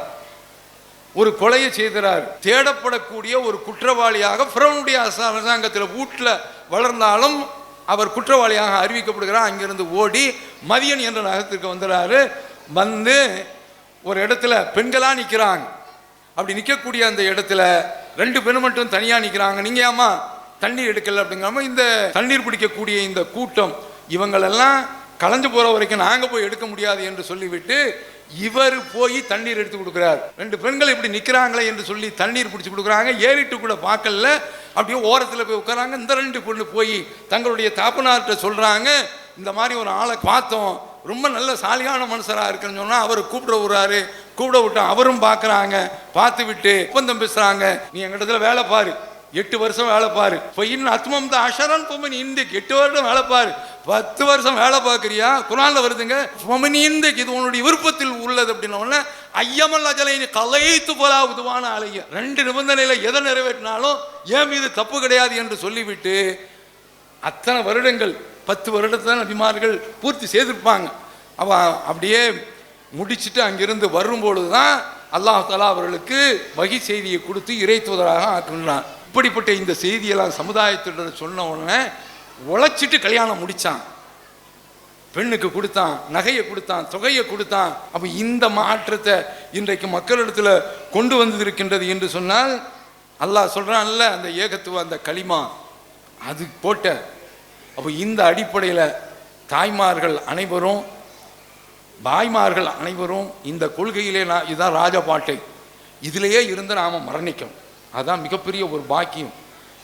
ஒரு கொலையை செய்கிறார். தேடப்படக்கூடிய ஒரு குற்றவாளியாக ஃபிரௌனுடைய அரசாங்கத்தில் வீட்டில் வளர்ந்தாலும் அவர் குற்றவாளியாக அறிவிக்கப்படுகிறார். அங்கிருந்து ஓடி மதியன் என்ற நகரத்திற்கு வந்துடுறாரு. வந்து ஒரு இடத்துல பெண்களாக நிற்கிறாங்க. அப்படி நிற்கக்கூடிய அந்த இடத்துல 2 பெண் மட்டும் தனியாக நிற்கிறாங்க. நீங்கள் ஏமா தண்ணீர் எடுக்கல அப்படிங்காம இந்த தண்ணீர் பிடிக்கக்கூடிய இந்த கூட்டம் இவங்களெல்லாம் கலந்து போகிற வரைக்கும் நாங்கள் போய் எடுக்க முடியாது என்று சொல்லிவிட்டு இவர் போய் தண்ணீர் எடுத்து கொடுக்குறார். 2 பெண்கள் இப்படி நிற்கிறாங்களே என்று சொல்லி தண்ணீர் பிடிச்சி கொடுக்குறாங்க. ஏறிட்டு கூட பார்க்கல, அப்படியே ஓரத்தில் போய் உட்காராங்க. இந்த 2 பொண்ணு போய் தங்களுடைய தாப்பனார்கிட்ட சொல்கிறாங்க, இந்த மாதிரி ஒரு ஆளை பார்த்தோம், ரொம்ப நல்ல சாலியான மனுஷராக இருக்குன்னு சொன்னால் அவர் கூப்பிட விடுறாரு. கூப்பிட விட்டோம். அவரும் பார்க்குறாங்க. பார்த்து விட்டு ஒப்பந்தம் பேசுகிறாங்க. நீ எங்கிட்ட வேலை பாரு, 8 வருஷம் வேலை பாரு. இப்போ இன்னும் அத்மம் தான் அஷரன் பொம்மன் இந்துக்கு 8 வருடம் வேலை பாரு. 10 வருஷம் வேலை பார்க்குறியா? குரான்ல வருதுங்க, பொம்மன் இந்துக்கு இது உன்னுடைய விருப்பத்தில் உள்ளது அப்படின்னா ஐயமல் அஜலை கலைத்து போலாவுதுவான அலைய 2 நிபந்தனையில் எதை நிறைவேற்றினாலும் ஏன் மீது தப்பு கிடையாது என்று சொல்லிவிட்டு அத்தனை வருடங்கள் 10 வருடத்தான் நபிமார்கள் பூர்த்தி செய்திருப்பாங்க. அவ அப்படியே முடிச்சுட்டு அங்கிருந்து வரும்பொழுது தான் அல்லாஹ் தஆலா அவர்களுக்கு வகி செய்தியை கொடுத்து இறை தூதராக ஆக்குனான். இப்படிப்பட்ட இந்த செய்தியெல்லாம் சமுதாயத்திட்ட சொன்ன உடனே உழைச்சிட்டு கல்யாணம் முடித்தான். பெண்ணுக்கு கொடுத்தான், நகையை கொடுத்தான், தொகையை கொடுத்தான். அப்போ இந்த மாற்றத்தை இன்றைக்கு மக்களிடத்தில் கொண்டு வந்திருக்கின்றது என்று சொன்னால் அல்லாஹ் சொல்கிறான்ல, அந்த ஏகத்துவ அந்த களிமா அது போட்ட. அப்போ இந்த அடிப்படையில் தாய்மார்கள் அனைவரும் பாய்மார்கள் அனைவரும் இந்த கொள்கையிலே இதுதான் ராஜபாட்டை, இதிலேயே இருந்து நாம் மரணிக்கணும். அதுதான் மிகப்பெரிய ஒரு பாக்கியம்.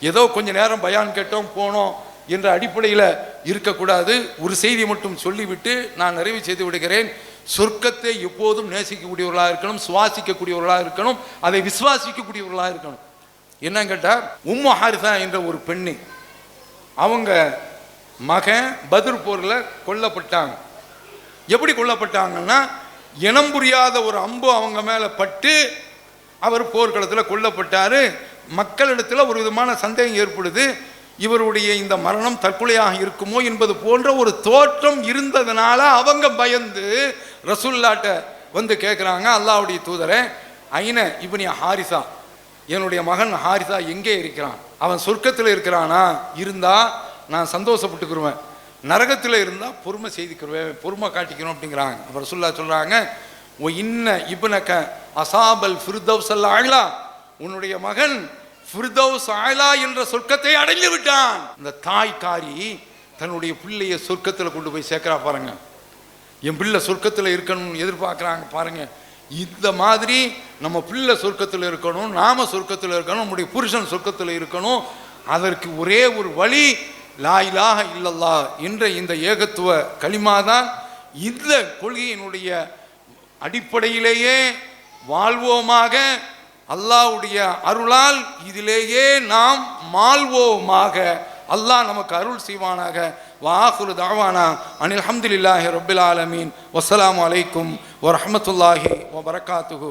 ஏதோ கொஞ்சம் நேரம் பயான் கேட்டோம் போனோம் என்ற அடிப்படையில் இருக்கக்கூடாது. ஒரு செய்தி மட்டும் சொல்லிவிட்டு நான் நிறைவு செய்து விடுகிறேன். சொர்க்கத்தை எப்போதும் நேசிக்கக்கூடியவர்களாக இருக்கணும், சுவாசிக்கக்கூடியவர்களாக இருக்கணும், அதை விசுவாசிக்கக்கூடியவர்களாக இருக்கணும். என்னன்னு கேட்டால், உம்மு ஹாரிசா என்ற ஒரு பெண்ணு, அவங்க மகன் பத்ர் போரில் கொல்லப்பட்டாங்க. எப்படி கொல்லப்பட்டாங்கன்னா, இனம் புரியாத ஒரு அம்பு அவங்க மேலே பட்டு அவர் போர்க்களத்தில் கொல்லப்பட்டார். மக்களிடத்தில் ஒரு விதமான சந்தேகம் ஏற்படுது, இவருடைய இந்த மரணம் தற்கொலையாக இருக்குமோ என்பது போன்ற ஒரு தோற்றம் இருந்ததுனால அவங்க பயந்து ரசூலுல்லாஹ்ட்ட வந்து கேட்குறாங்க, அல்லாஹ்வுடைய தூதரே, ஐன இப்னி ஹாரிசா, என்னுடைய மகன் ஹாரிசா எங்கே இருக்கிறான்? அவன் சொர்க்கத்தில் இருக்கிறானா? இருந்தா நான் சந்தோஷப்பட்டுக்குருவேன், நரகத்தில் இருந்தால் பொறுமை செய்துக்கிருவேன், பொறுமை காட்டிக்கணும் அப்படிங்கிறாங்க. அப்போ ரசூலுல்லாஹ் சொல்கிறாங்க, ஓ இன்ன இப்னக அசாபல் ஃபிர்தௌஸல் அலா, உன்னுடைய மகன் ஃபிர்தௌஸ் அலா என்ற சொர்க்கத்தை அடைந்து விட்டான். இந்த தாய்க்காரி தன்னுடைய பிள்ளையை சொர்க்கத்தில் கொண்டு போய் சேர்க்கிறா பாருங்க. என் பிள்ளை சொர்க்கத்தில் இருக்கணும்னு எதிர்பார்க்குறாங்க பாருங்க. இந்த மாதிரி நம்ம பிள்ளை சொர்க்கத்தில் இருக்கணும், நாம சொர்க்கத்தில் இருக்கணும், நம்முடைய புருஷன் சொர்க்கத்தில் இருக்கணும். அதற்கு ஒரே ஒரு வழி லா இலாஹ இல்லல்லாஹ் என்ற இந்த ஏகத்துவ கலிமா தான். இந்த கொள்கையினுடைய அடிப்படையிலேயே வாழ்வோமாக, அல்லாஹ்வுடைய அருளால் இதிலேயே நாம் மாள்வோமாக. அல்லாஹ் நமக்கு அருள் செய்வானாக. வாஹுரு தாவானா அனில் ஹம்துலில்லாஹி ரப்பில் ஆலமீன். வஸ்ஸலாமு அலைக்கும் வரஹ்மத்துல்லாஹி வபரகாத்துஹு.